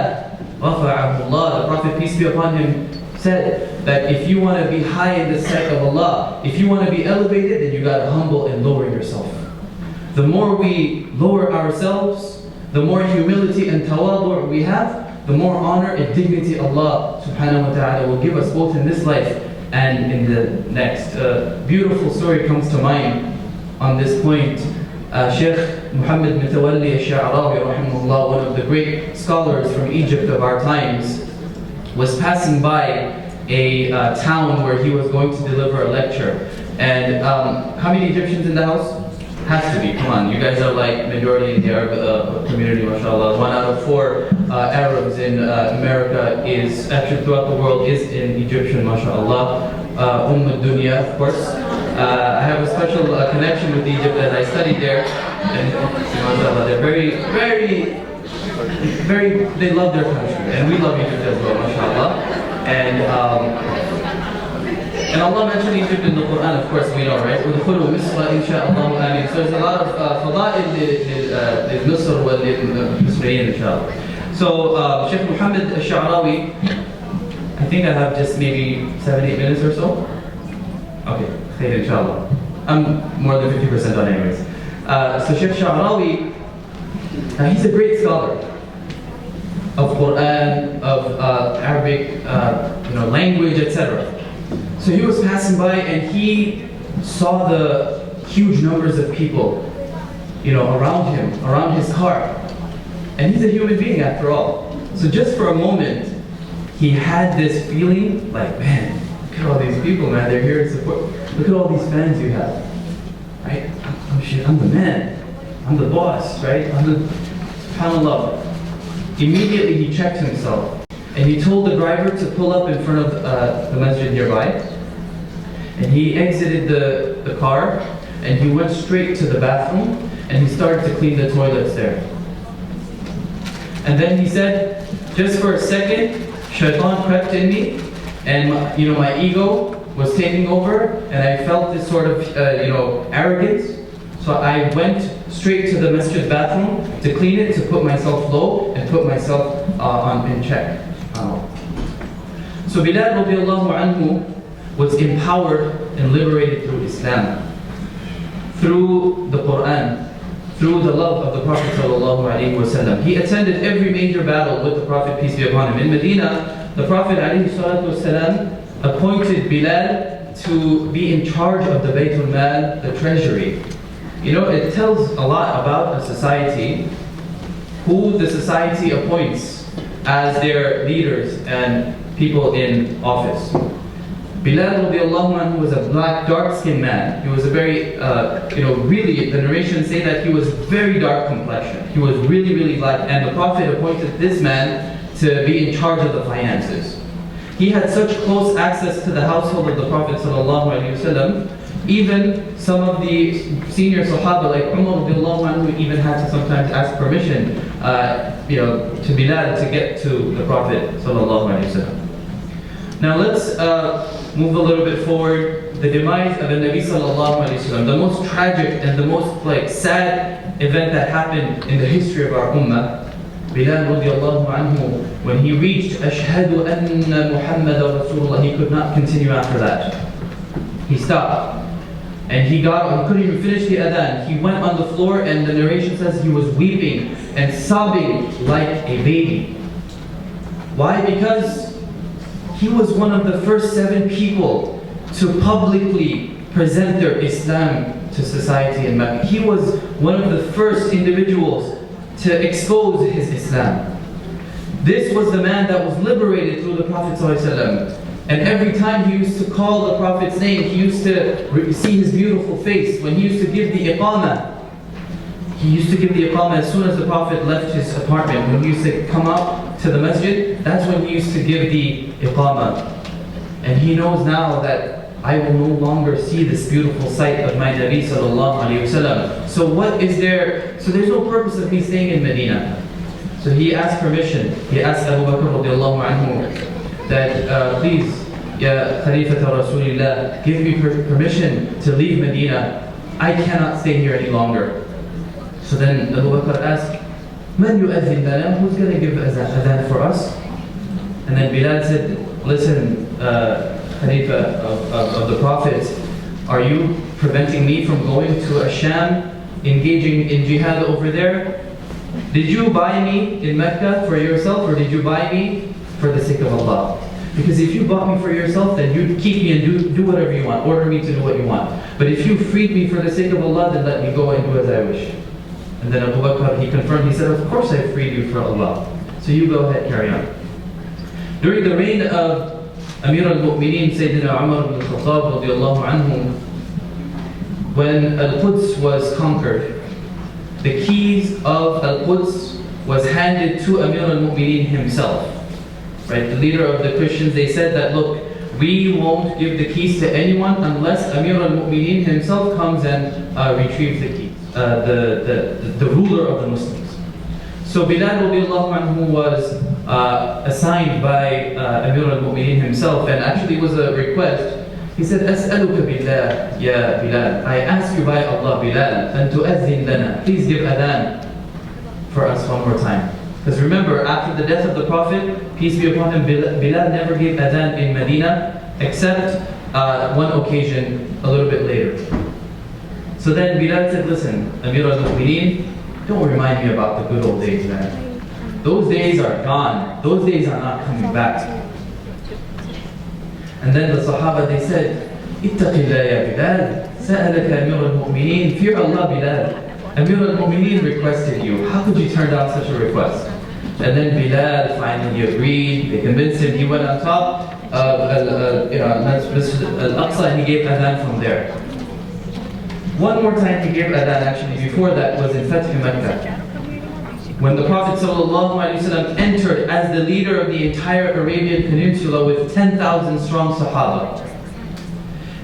رَفَعَهُ اللَّهُ. The Prophet, peace be upon him, said that if you want to be high in the sight of Allah, if you want to be elevated, then you got to humble and lower yourself. The more we lower ourselves, the more humility and tawadu we have, the more honor and dignity Allah subhanahu wa ta'ala will give us both in this life and in the next. Beautiful story comes to mind on this point. Sheikh Muhammad Mutawalli al-Sha'rawi rahimahullah, one of the great scholars from Egypt of our times, was passing by a town where he was going to deliver a lecture. And how many Egyptians in the house? Has to be, come on, you guys are like majority in the Arab community, mashallah. 1 out of 4 Arabs in America is, actually throughout the world, is in Egyptian, mashallah. Dunya, of course. I have a special connection with Egypt as I studied there. And mashallah, they're very, they love their country. And we love Egypt as well, mashallah. And Allah mentioned Egypt in the Quran, of course we know, right? So there's a lot of fada'il lil-Nusr wa lil-Muslimin, inshallah. So Sheikh Muhammad al-Sha'rawi, I think I have just maybe 7-8 minutes or so. Okay, khair inshallah. I'm more than 50% done anyways. So Sheikh Sha'rawi, he's a great scholar of Quran, of Arabic language, etc. So he was passing by and he saw the huge numbers of people, around him, around his car. And he's a human being after all. So just for a moment, he had this feeling like, man, look at all these people, man, they're here to support. Look at all these fans you have, right? Oh shit, I'm the man. I'm the boss, right? SubhanAllah. Immediately he checked himself. And he told the driver to pull up in front of the masjid nearby. And he exited the car and he went straight to the bathroom and he started to clean the toilets there. And then he said, just for a second, shaitan crept in me and my ego was taking over and I felt this sort of arrogance. So I went straight to the masjid bathroom to clean it, to put myself low and put myself in check. So Bilal radiallahu anhu was empowered and liberated through Islam, through the Quran, through the love of the Prophet sallallahu alaihi wasallam. He attended every major battle with the Prophet, peace be upon him. In Medina, the Prophet alayhi salatu wasalam appointed Bilal to be in charge of the Baytul Mal, the treasury. You know, it tells a lot about a society who the society appoints as their leaders and people in office. Bilal radiallahu anhu was a black, dark-skinned man. He was a very, really, the narrations say that he was very dark complexion. He was really, really black, and the Prophet appointed this man to be in charge of the finances. He had such close access to the household of the Prophet sallallahu alaihi wasallam. Even some of the senior Sahaba, like Umar radiallahu anhu, even had to sometimes ask permission, to Bilal to get to the Prophet sallallahu alaihi wasallam. Now let's move a little bit forward. The demise of the Nabi sallallahu alaihi wasallam, the most tragic and the most sad event that happened in the history of our ummah. Bilal radiallahu anhu, when he reached Ashhadu anna Muhammadan Rasulullah, he could not continue after that. He stopped. And he couldn't even finish the adhan. He went on the floor, and the narration says he was weeping and sobbing like a baby. Why? Because he was one of the first 7 people to publicly present their Islam to society in Mecca. He was one of the first individuals to expose his Islam. This was the man that was liberated through the Prophet ﷺ. And every time he used to call the Prophet's name, he used to see his beautiful face. When he used to give the iqamah, as soon as the Prophet left his apartment. When he used to come up to the masjid, that's when he used to give the iqamah. And he knows now that I will no longer see this beautiful sight of my Nabi sallallahu alayhi wasallam. So what is there? So there's no purpose of me staying in Medina. So he asked permission. He asked Abu Bakr radiallahu anhu that please, Ya Khalifat Rasulillah, give me permission to leave Medina. I cannot stay here any longer. So then Abu Bakr asked, Man yu'adhin lana? Who's going to give adhan for us? And then Bilal said, listen, Khalifa of the Prophet, are you preventing me from going to Asham, engaging in jihad over there? Did you buy me in Mecca for yourself, or did you buy me for the sake of Allah? Because if you bought me for yourself, then you'd keep me and do whatever you want, order me to do what you want. But if you freed me for the sake of Allah, then let me go and do as I wish. And then Abu Bakr, he confirmed, he said, of course I freed you for Allah. So you go ahead, carry on. During the reign of Amir al-Mu'mineen, Sayyidina Umar ibn al-Khattab radiallahu anhu, when Al-Quds was conquered, the keys of Al-Quds was handed to Amir al-Mu'mineen himself. Right, the leader of the Christians, they said that, look, we won't give the keys to anyone unless Amir al-Mu'mineen himself comes and retrieves the keys, the ruler of the Muslims. So Bilal radiallahu anhu was assigned by Amir al-Mu'mineen himself, and actually it was a request. He said, As'aluka billah, ya Bilal, I ask you by Allah, Bilal, an tu'adhin lana, please give adhan for us one more time. Because remember, after the death of the Prophet, peace be upon him, Bilal never gave adhan in Medina, except one occasion a little bit later. So then Bilal said, listen, Amir al-Mu'mineen, don't remind me about the good old days, man. Those days are gone. Those days are not coming back. And then the Sahaba, they said, Ittaqillah ya Bilal, sa'alaka Amir al-Mu'mineen, fear Allah Bilal. Amir al-Mu'mineen requested you. How could you turn down such a request? And then Bilal finally agreed. They convinced him. He went on top of Al-Aqsa and he gave adhan from there. One more time he gave adhan actually. Before that was in Fath Makkah. When the Prophet ﷺ entered as the leader of the entire Arabian Peninsula with 10,000 strong Sahaba.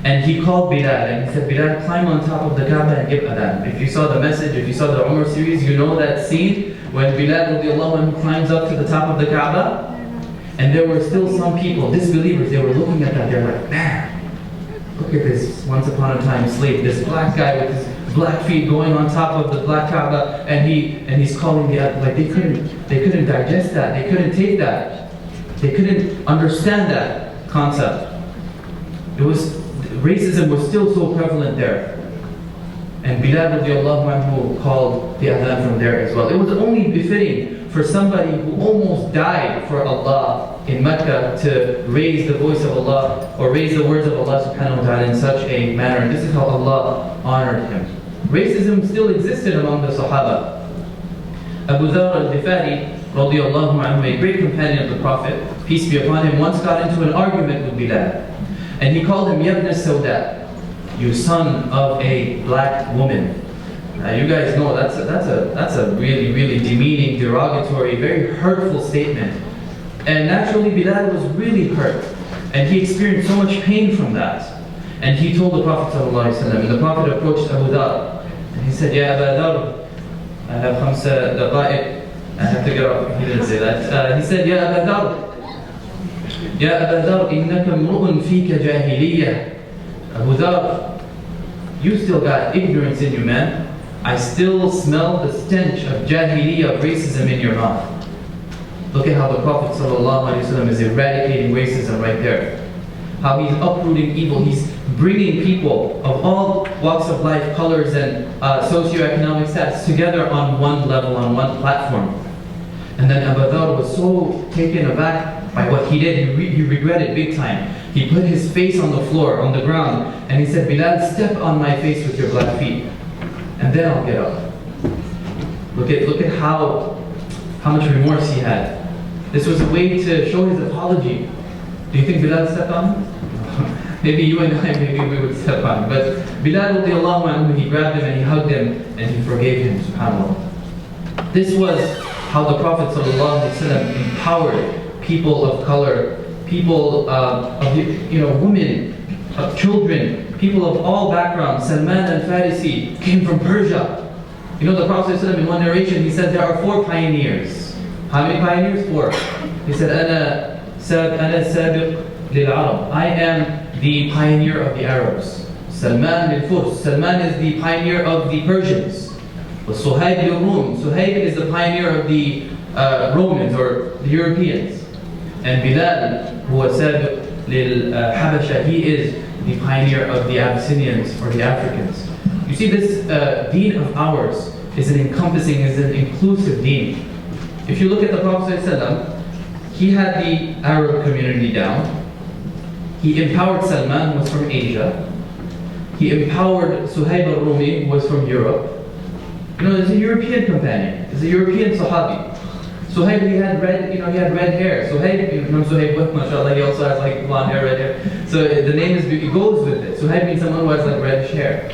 And he called Bilal and he said, Bilal, climb on top of the Kaaba and give adhan. If you saw the message, if you saw the Umar series, you know that scene when Bilal radiallahu anhu climbs up to the top of the Kaaba. And there were still some people, disbelievers, they were looking at that, they're like, man, look at this once upon a time slave, this black guy with his Blackfeet going on top of the black Kaaba, and he's calling the like they couldn't digest that, they couldn't take that, they couldn't understand that concept. Racism was still so prevalent there. And Bilal radiallahu anhu called the adhan from there as well. It was only befitting for somebody who almost died for Allah in Mecca to raise the voice of Allah or raise the words of Allah subhanahu wa ta'ala in such a manner. And this is how Allah honored him. Racism still existed among the Sahaba. Abu Dharr al-Ghifari radiallahu anhu, a great companion of the Prophet, peace be upon him, once got into an argument with Bilal. And he called him Yabna Sawda, you son of a black woman. You guys know that's a really, really demeaning, derogatory, very hurtful statement. And naturally Bilal was really hurt. And he experienced so much pain from that. And he told the Prophet ﷺ, and the Prophet approached Abu Dharr. And he said, Ya Abu Dharr, I have khamsa daqa'iq. I have to get off. He didn't say that. He said, Ya Abu Dharr, Ya Abu Dharr, innaka mru'un fika jahiliyyah. Abu Dharr, you still got ignorance in you, man. I still smell the stench of jahiliyyah, of racism in your mouth. Look at how the Prophet ﷺ is eradicating racism right there. How he's uprooting evil. He's bringing people of all walks of life, colors, and socioeconomic status together on one level, on one platform. And then Abu Dharr was so taken aback by what he did. He regretted big time. He put his face on the floor, on the ground, and he said, Bilal, step on my face with your black feet, and then I'll get up. Look at how much remorse he had. This was a way to show his apology. Do you think Bilal stepped on him? Maybe you and I, maybe we would step on him. But Bilal radiallahu anhu, he grabbed him and he hugged him and he forgave him, subhanAllah. This was how the Prophet ﷺ empowered people of color, people women, children, people of all backgrounds. Salman al-Farisi came from Persia. You know, the Prophet ﷺ, in one narration, he said there are 4 pioneers. How many pioneers? 4. He said, Ana sabiq lil-Arab. I am the pioneer of the Arabs. Salman lil-Furs. Salman is the pioneer of the Persians. Suhaib lil-Rum. Suhaib is the pioneer of the Romans or the Europeans. And Bilal, who was sabiq lil-Habasha, he is the pioneer of the Abyssinians or the Africans. You see, this deen of ours is an encompassing, is an inclusive deen. If you look at the Prophet ﷺ, he had the Arab community down. He empowered Salman, who was from Asia. He empowered Suhaib al-Rumi, who was from Europe. You know, there's a European companion. There's a European Sahabi. Suhaib, he had red hair. Suhaib, Suhaib, mashallah, he also has like blonde hair, red hair. So the name it goes with it. Suhaib means someone who has like reddish hair.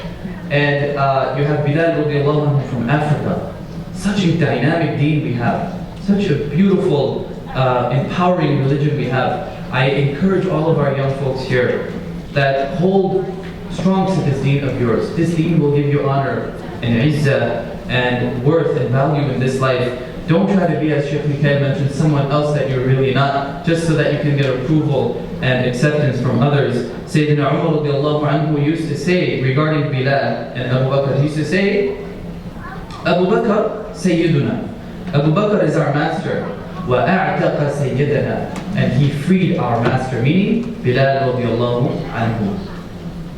And you have Bilal radiallahu anhu from Africa. Such a dynamic deen we have. Such a beautiful, empowering religion we have. I encourage all of our young folks here that hold strong to this deen of yours. This deen will give you honor and izzah and worth and value in this life. Don't try to be, as Sheikh Mikhail mentioned, someone else that you're really not, just so that you can get approval and acceptance from others. Sayyidina Umar radiallahu anhu used to say regarding Bilal and Abu Bakr, he used to say, Abu Bakr Sayyiduna. Abu Bakr is our master. وَأَعْتَقَ سَيِّدَنَا. And he freed our master, meaning Bilal radiallahu anhu.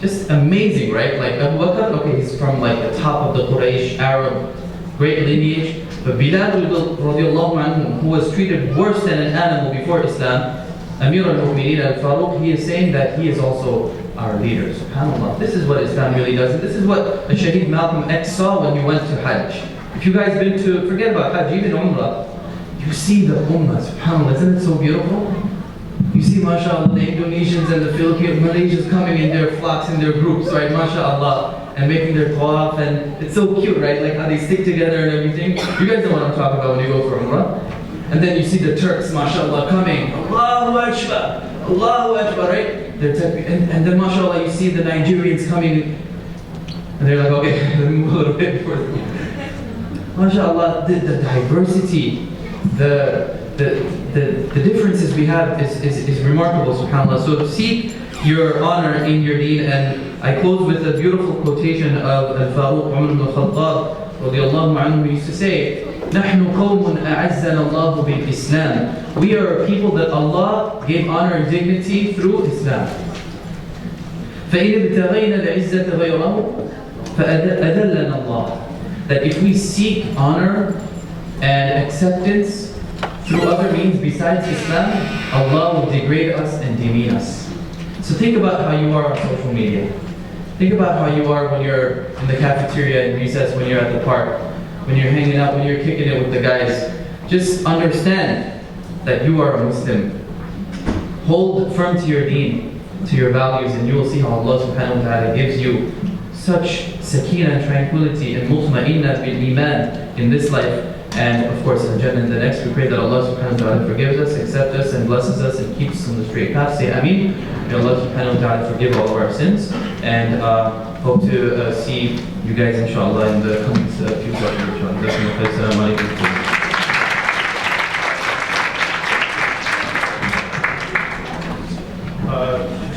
Just amazing, right? Like Abu Bakr, okay, he's from like the top of the Quraysh Arab, great lineage. But Bilal radiallahu anhu, who was treated worse than an animal before Islam, Amir al-Mu'mineen al-Faruq, he is saying that he is also our leader. SubhanAllah. This is what Islam really does. And this is what the Shaheed Malcom X saw when he went to Hajj. If you guys been to, forget about Hajj, even Umrah, you see the Ummah, SubhanAllah, isn't it so beautiful? You see, mashallah, the Indonesians and the Philippines, Malaysians coming in their flocks, in their groups, right, mashallah, and making their tawaf, and it's so cute, right, like how they stick together and everything. You guys know what I'm talking about when you go for Umrah. And then you see the Turks, mashallah, coming, Allahu Akbar, Allahu Akbar, right? And then mashallah, you see the Nigerians coming, and they're like, okay, let me move a little bit before mashallah, the diversity, the differences we have is remarkable, subhanAllah. So seek your honor in your deen. And I close with a beautiful quotation of Al-Faruq Umar ibn al-Khattab radiallahu anhu, who used to say, نحن قوم أعزنا الله بالإسلام. We are a people that Allah gave honor and dignity through Islam. فإن ابتغينا العزة غيره فأذلنا الله. That if we seek honor and acceptance through other means besides Islam, Allah will degrade us and demean us. So think about how you are on social media. Think about how you are when you're in the cafeteria in recess, when you're at the park, when you're hanging out, when you're kicking it with the guys. Just understand that you are a Muslim. Hold firm to your deen, to your values, and you will see how Allah subhanahu wa ta'ala gives you such sakina and tranquility and mutma'inna bil iman in this life, and of course al-Jannah in the next. We pray that Allah subhanahu wa ta'ala forgives us, accepts us, and blesses us and keeps us on the straight path. Say Ameen. May Allah subhanahu wa ta'ala forgive all of our sins, and hope to see you guys inshallah in the coming few questions. Assalamu alaikum.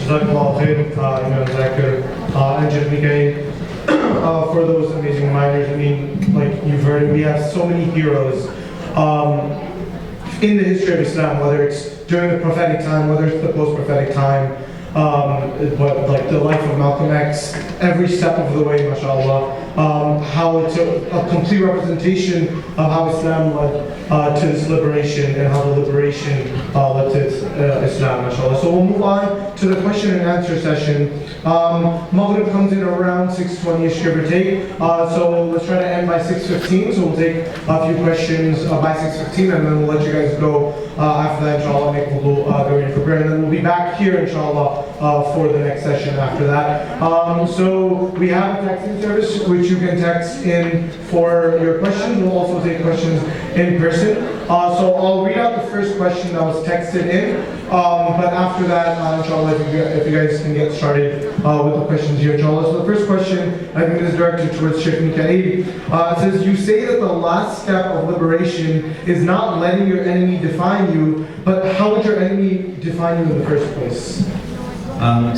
Jazakallah khair, Imam Zakir and Sheikh Mikael, for those amazing reminders. I mean, like you've heard, we have so many heroes in the history of Islam, whether it's during the prophetic time, whether it's the post-prophetic time, but like the life of Malcom X, every step of the way, mashallah, how it's a complete representation of how Islam led to this liberation and how the liberation led to Islam, mashallah. So we'll move on to the question and answer session. Maghrib comes in around 6:20ish, give or take. So let's try to end by 6:15. So we'll take a few questions by 6:15, and then we'll let you guys go after that, inshallah, make wudu, get ready for prayer, and then we'll be back here, inshallah, for the next session after that. So we have a texting service which you can text in for your questions. We'll also take questions in person. So I'll read out the first question that was texted in, but after that, inshallah, if you guys can get started with the questions here, inshallah. So the first question, I think, is directed towards Sheikh Mikael. It says, you say that the last step of liberation is not letting your enemy define you, but how would your enemy define you in the first place?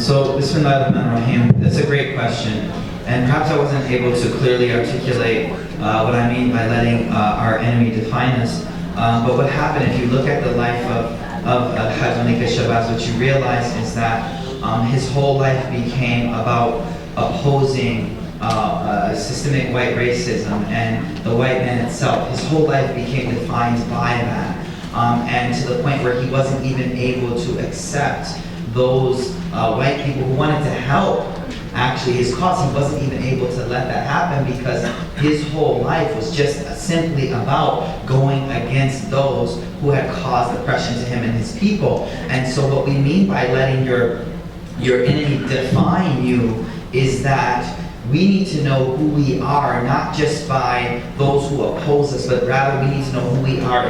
So, Bismillah ar-Rahman, that's a great question. And perhaps I wasn't able to clearly articulate what I mean by letting our enemy define us. But what happened, if you look at the life of Hajj Malik al-Shabazz, what you realize is that his whole life became about opposing systemic white racism and the white man itself. His whole life became defined by that. And to the point where he wasn't even able to accept those white people who wanted to help actually his cause. He wasn't even able to let that happen because his whole life was just simply about going against those who had caused oppression to him and his people. And so what we mean by letting your enemy define you is that we need to know who we are, not just by those who oppose us, but rather we need to know who we are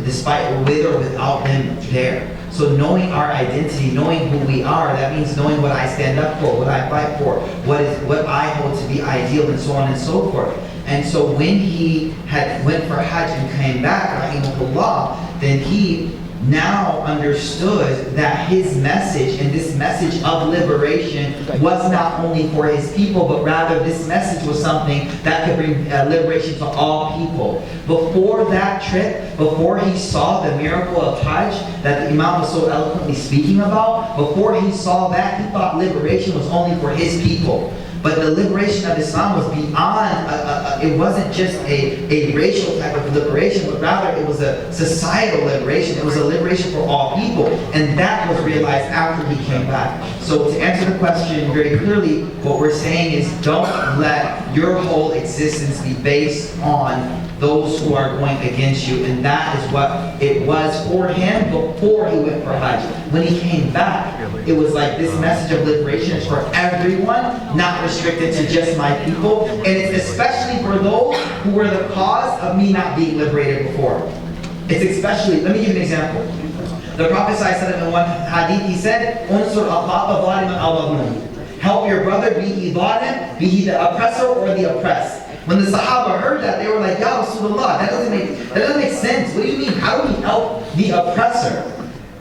despite with or without them there. So knowing our identity, knowing who we are, that means knowing what I stand up for, what I fight for, what I hold to be ideal, and so on and so forth. And so when he went for Hajj and came back, rahimahullah, then he now understood that his message and this message of liberation was not only for his people, but rather this message was something that could bring liberation to all people. Before that trip, before he saw the miracle of Hajj that the Imam was so eloquently speaking about, before he saw that, he thought liberation was only for his people. But the liberation of Islam was beyond, it wasn't just a racial type of liberation, but rather it was a societal liberation. It was a liberation for all people. And that was realized after he came back. So to answer the question very clearly, what we're saying is don't let your whole existence be based on those who are going against you. And that is what it was for him before he went for Hajj. When he came back, it was like this message of liberation is for everyone, not restricted to just my people. And it's especially for those who were the cause of me not being liberated before. It's especially, let me give you an example. The Prophet ﷺ in one hadith, he said, "Unsur akhaka zaliman aw mazlum." Help your brother, be he zalim, be he the oppressor or the oppressed. When the Sahaba heard that, they were like, "Ya Rasulullah, that doesn't make sense. What do you mean? How do we help the oppressor?"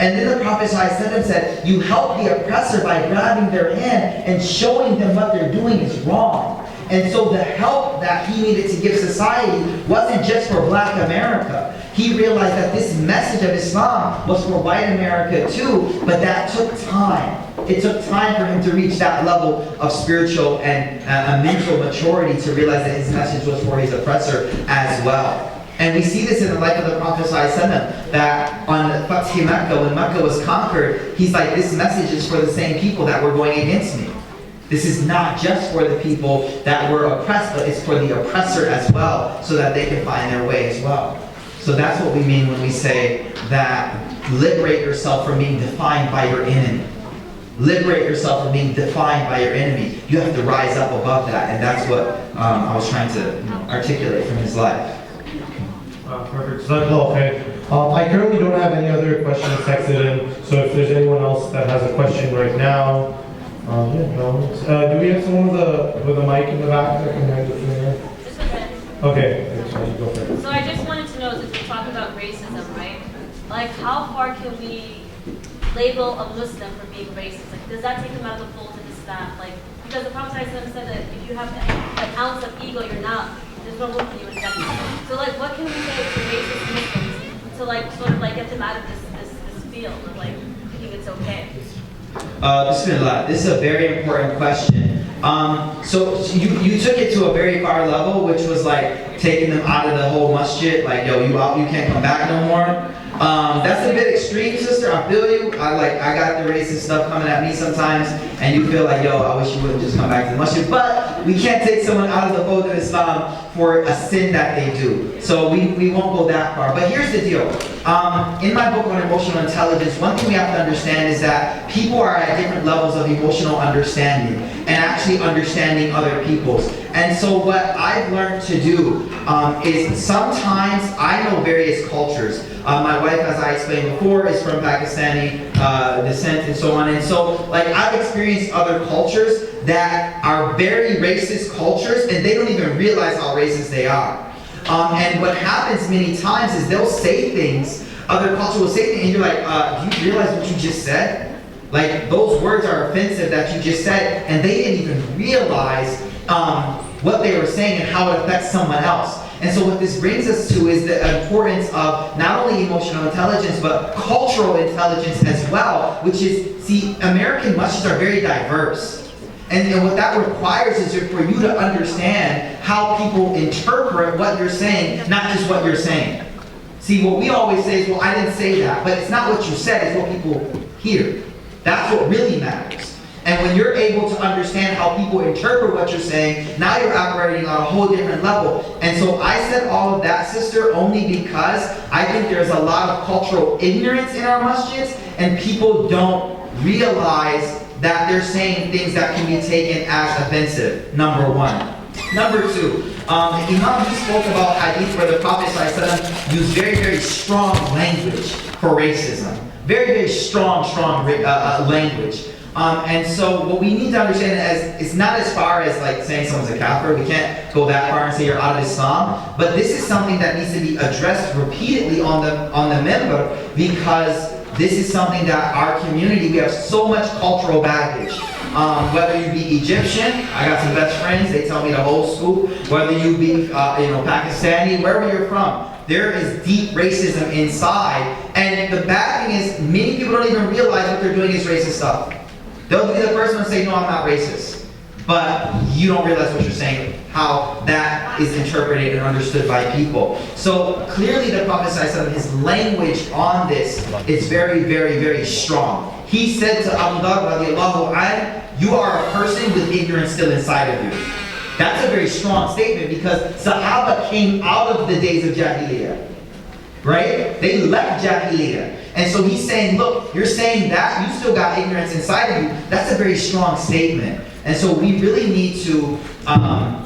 And then the Prophet ﷺ said, you help the oppressor by grabbing their hand and showing them what they're doing is wrong. And so the help that he needed to give society wasn't just for Black America. He realized that this message of Islam was for white America too, but that took time. It took time for him to reach that level of spiritual and mental maturity to realize that his message was for his oppressor as well. And we see this in the life of the Prophet ﷺ, that on Fath Mecca, when Mecca was conquered, he's like, this message is for the same people that were going against me. This is not just for the people that were oppressed, but it's for the oppressor as well, so that they can find their way as well. So that's what we mean when we say that liberate yourself from being defined by your enemy. Liberate yourself from being defined by your enemy. You have to rise up above that, and that's what I was trying to articulate from his life. Perfect. Okay. I currently don't have any other questions texted in, so if there's anyone else that has a question right now, do we have someone with a mic in the back that can hand it from here? Just a minute. Okay. Go for it. So I just wanted to know, since we talk about racism, right? Like, how far can we label a Muslim for being racist? Like, does that take him out of the fold of Islam? Like, because the Prophet ﷺ said that if you have an ounce of ego, there's no room for you in Jannah. So, like, what can we say to racist Muslims to, like, sort of, like, get them out of this field of, like, thinking it's okay? Bismillah. This is a very important question. So you took it to a very far level, which was like taking them out of the whole masjid, like, yo, you out, you can't come back no more. That's a bit extreme, sister. I feel you. I got the racist stuff coming at me sometimes, and you feel like, yo, I wish you wouldn't just come back to the masjid. But we can't take someone out of the fold of Islam for a sin that they do. So we won't go that far. But here's the deal. In my book on emotional intelligence, one thing we have to understand is that people are at different levels of emotional understanding and actually understanding other people's. And so what I've learned to do is sometimes I know various cultures. My wife, as I explained before, is from Pakistani descent and so on. And so, like, I've experienced other cultures that are very racist cultures, and they don't even realize how racist they are. And what happens many times is they'll say things, other cultures will say things, and you're like, do you realize what you just said? Like, those words are offensive that you just said, and they didn't even realize what they were saying and how it affects someone else. And so what this brings us to is the importance of not only emotional intelligence, but cultural intelligence as well, which is, see, American masjids are very diverse. And what that requires is for you to understand how people interpret what you're saying, not just what you're saying. See, what we always say is, well, I didn't say that. But it's not what you said, it's what people hear. That's what really matters. And when you're able to understand how people interpret what you're saying, now you're operating on a whole different level. And so I said all of that, sister, only because I think there's a lot of cultural ignorance in our masjids, and people don't realize that they're saying things that can be taken as offensive, number one. Number two, Imam, he spoke about hadith where the Prophet ﷺ used very, very strong language for racism. Very, very strong language. And so what we need to understand is it's not as far as like saying someone's a kafir. We can't go that far and say you're out of Islam. But this is something that needs to be addressed repeatedly on the member, because this is something that our community, we have so much cultural baggage. Whether you be Egyptian, I got some best friends, they tell me the whole scoop. Whether you be Pakistani, wherever you're from, there is deep racism inside. And the bad thing is, many people don't even realize what they're doing is racist stuff. They'll be the first one to say, no, I'm not racist. But you don't realize what you're saying, how that is interpreted and understood by people. So clearly the Prophet ﷺ, his language on this is very, very, very strong. He said to Abu Dhar radiallahu anh, you are a person with ignorance still inside of you. That's a very strong statement, because Sahaba came out of the days of Jahiliyyah. Right? They left Jahiliyyah. And so he's saying, look, you're saying that, you still got ignorance inside of you. That's a very strong statement. And so we really need to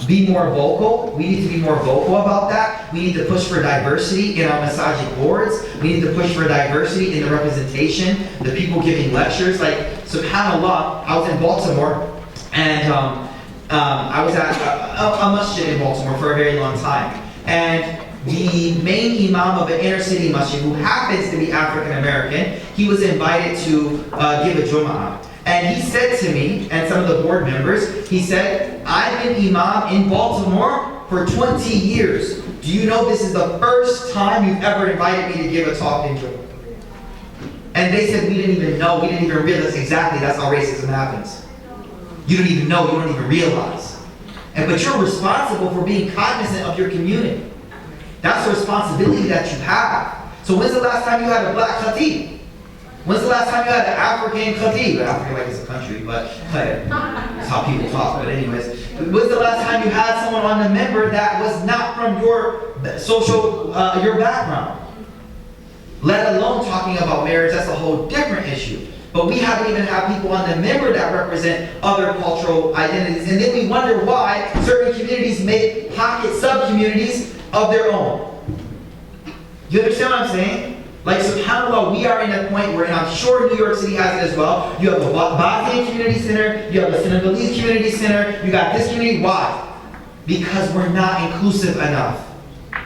be more vocal. We need to be more vocal about that. We need to push for diversity in our masajid boards. We need to push for diversity in the representation, the people giving lectures. Like, subhanAllah, I was in Baltimore, and I was at a masjid in Baltimore for a very long time. And the main imam of an inner city masjid who happens to be African American, he was invited to give a Jum'ah. And he said to me, and some of the board members, he said, I've been imam in Baltimore for 20 years. Do you know this is the first time you've ever invited me to give a talk in Jum'ah? And they said, we didn't even know, we didn't even realize exactly that's how racism happens. You don't even know, you don't even realize. But you're responsible for being cognizant of your community. That's a responsibility that you have. So when's the last time you had a black khatib? When's the last time you had an African khatib? Africa like it's a country, but that's how people talk. But anyways, when's the last time you had someone on the member that was not from your social, your background? Let alone talking about marriage, that's a whole different issue. But we haven't even had people on the member that represent other cultural identities. And then we wonder why certain communities make pocket sub-communities of their own. You understand what I'm saying? Like, subhanAllah, we are in a point where, and I'm sure New York City has it as well, you have a Bosnian community center, you have a Senegalese community center, you got this community. Why? Because we're not inclusive enough.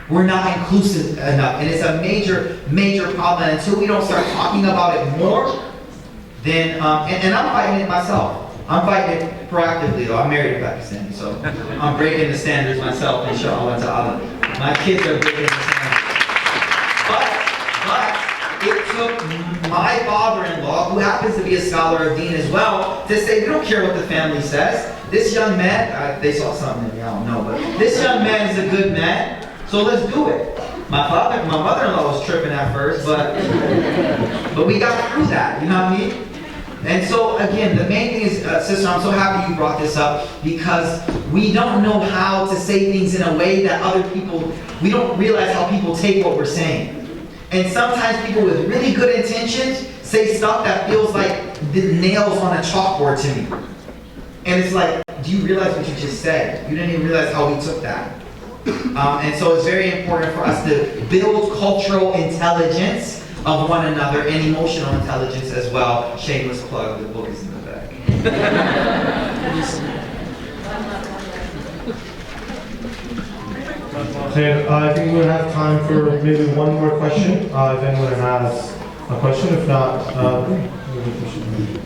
We're not inclusive enough. And it's a major, major problem. And until we don't start talking about it more, then, and I'm fighting it myself. I'm fighting it proactively, though. I'm married to Pakistani, so I'm breaking the standards myself, inshallah ta'ala. My kids are breaking the standards. But it took my father-in-law, who happens to be a scholar of deen as well, to say, we don't care what the family says. This young man, they saw something in me, I don't know, but this young man is a good man, so let's do it. My mother-in-law was tripping at first, but we got through that, you know what I mean? And so, again, the main thing is, sister, I'm so happy you brought this up, because we don't know how to say things in a way that other people, we don't realize how people take what we're saying. And sometimes people with really good intentions say stuff that feels like the nails on a chalkboard to me. And it's like, do you realize what you just said? You didn't even realize how we took that. And so it's very important for us to build cultural intelligence of one another and emotional intelligence as well. Shameless plug, the book is in the back. Okay, I think we'll have time for maybe one more question, if anyone has a question. If not, maybe we should.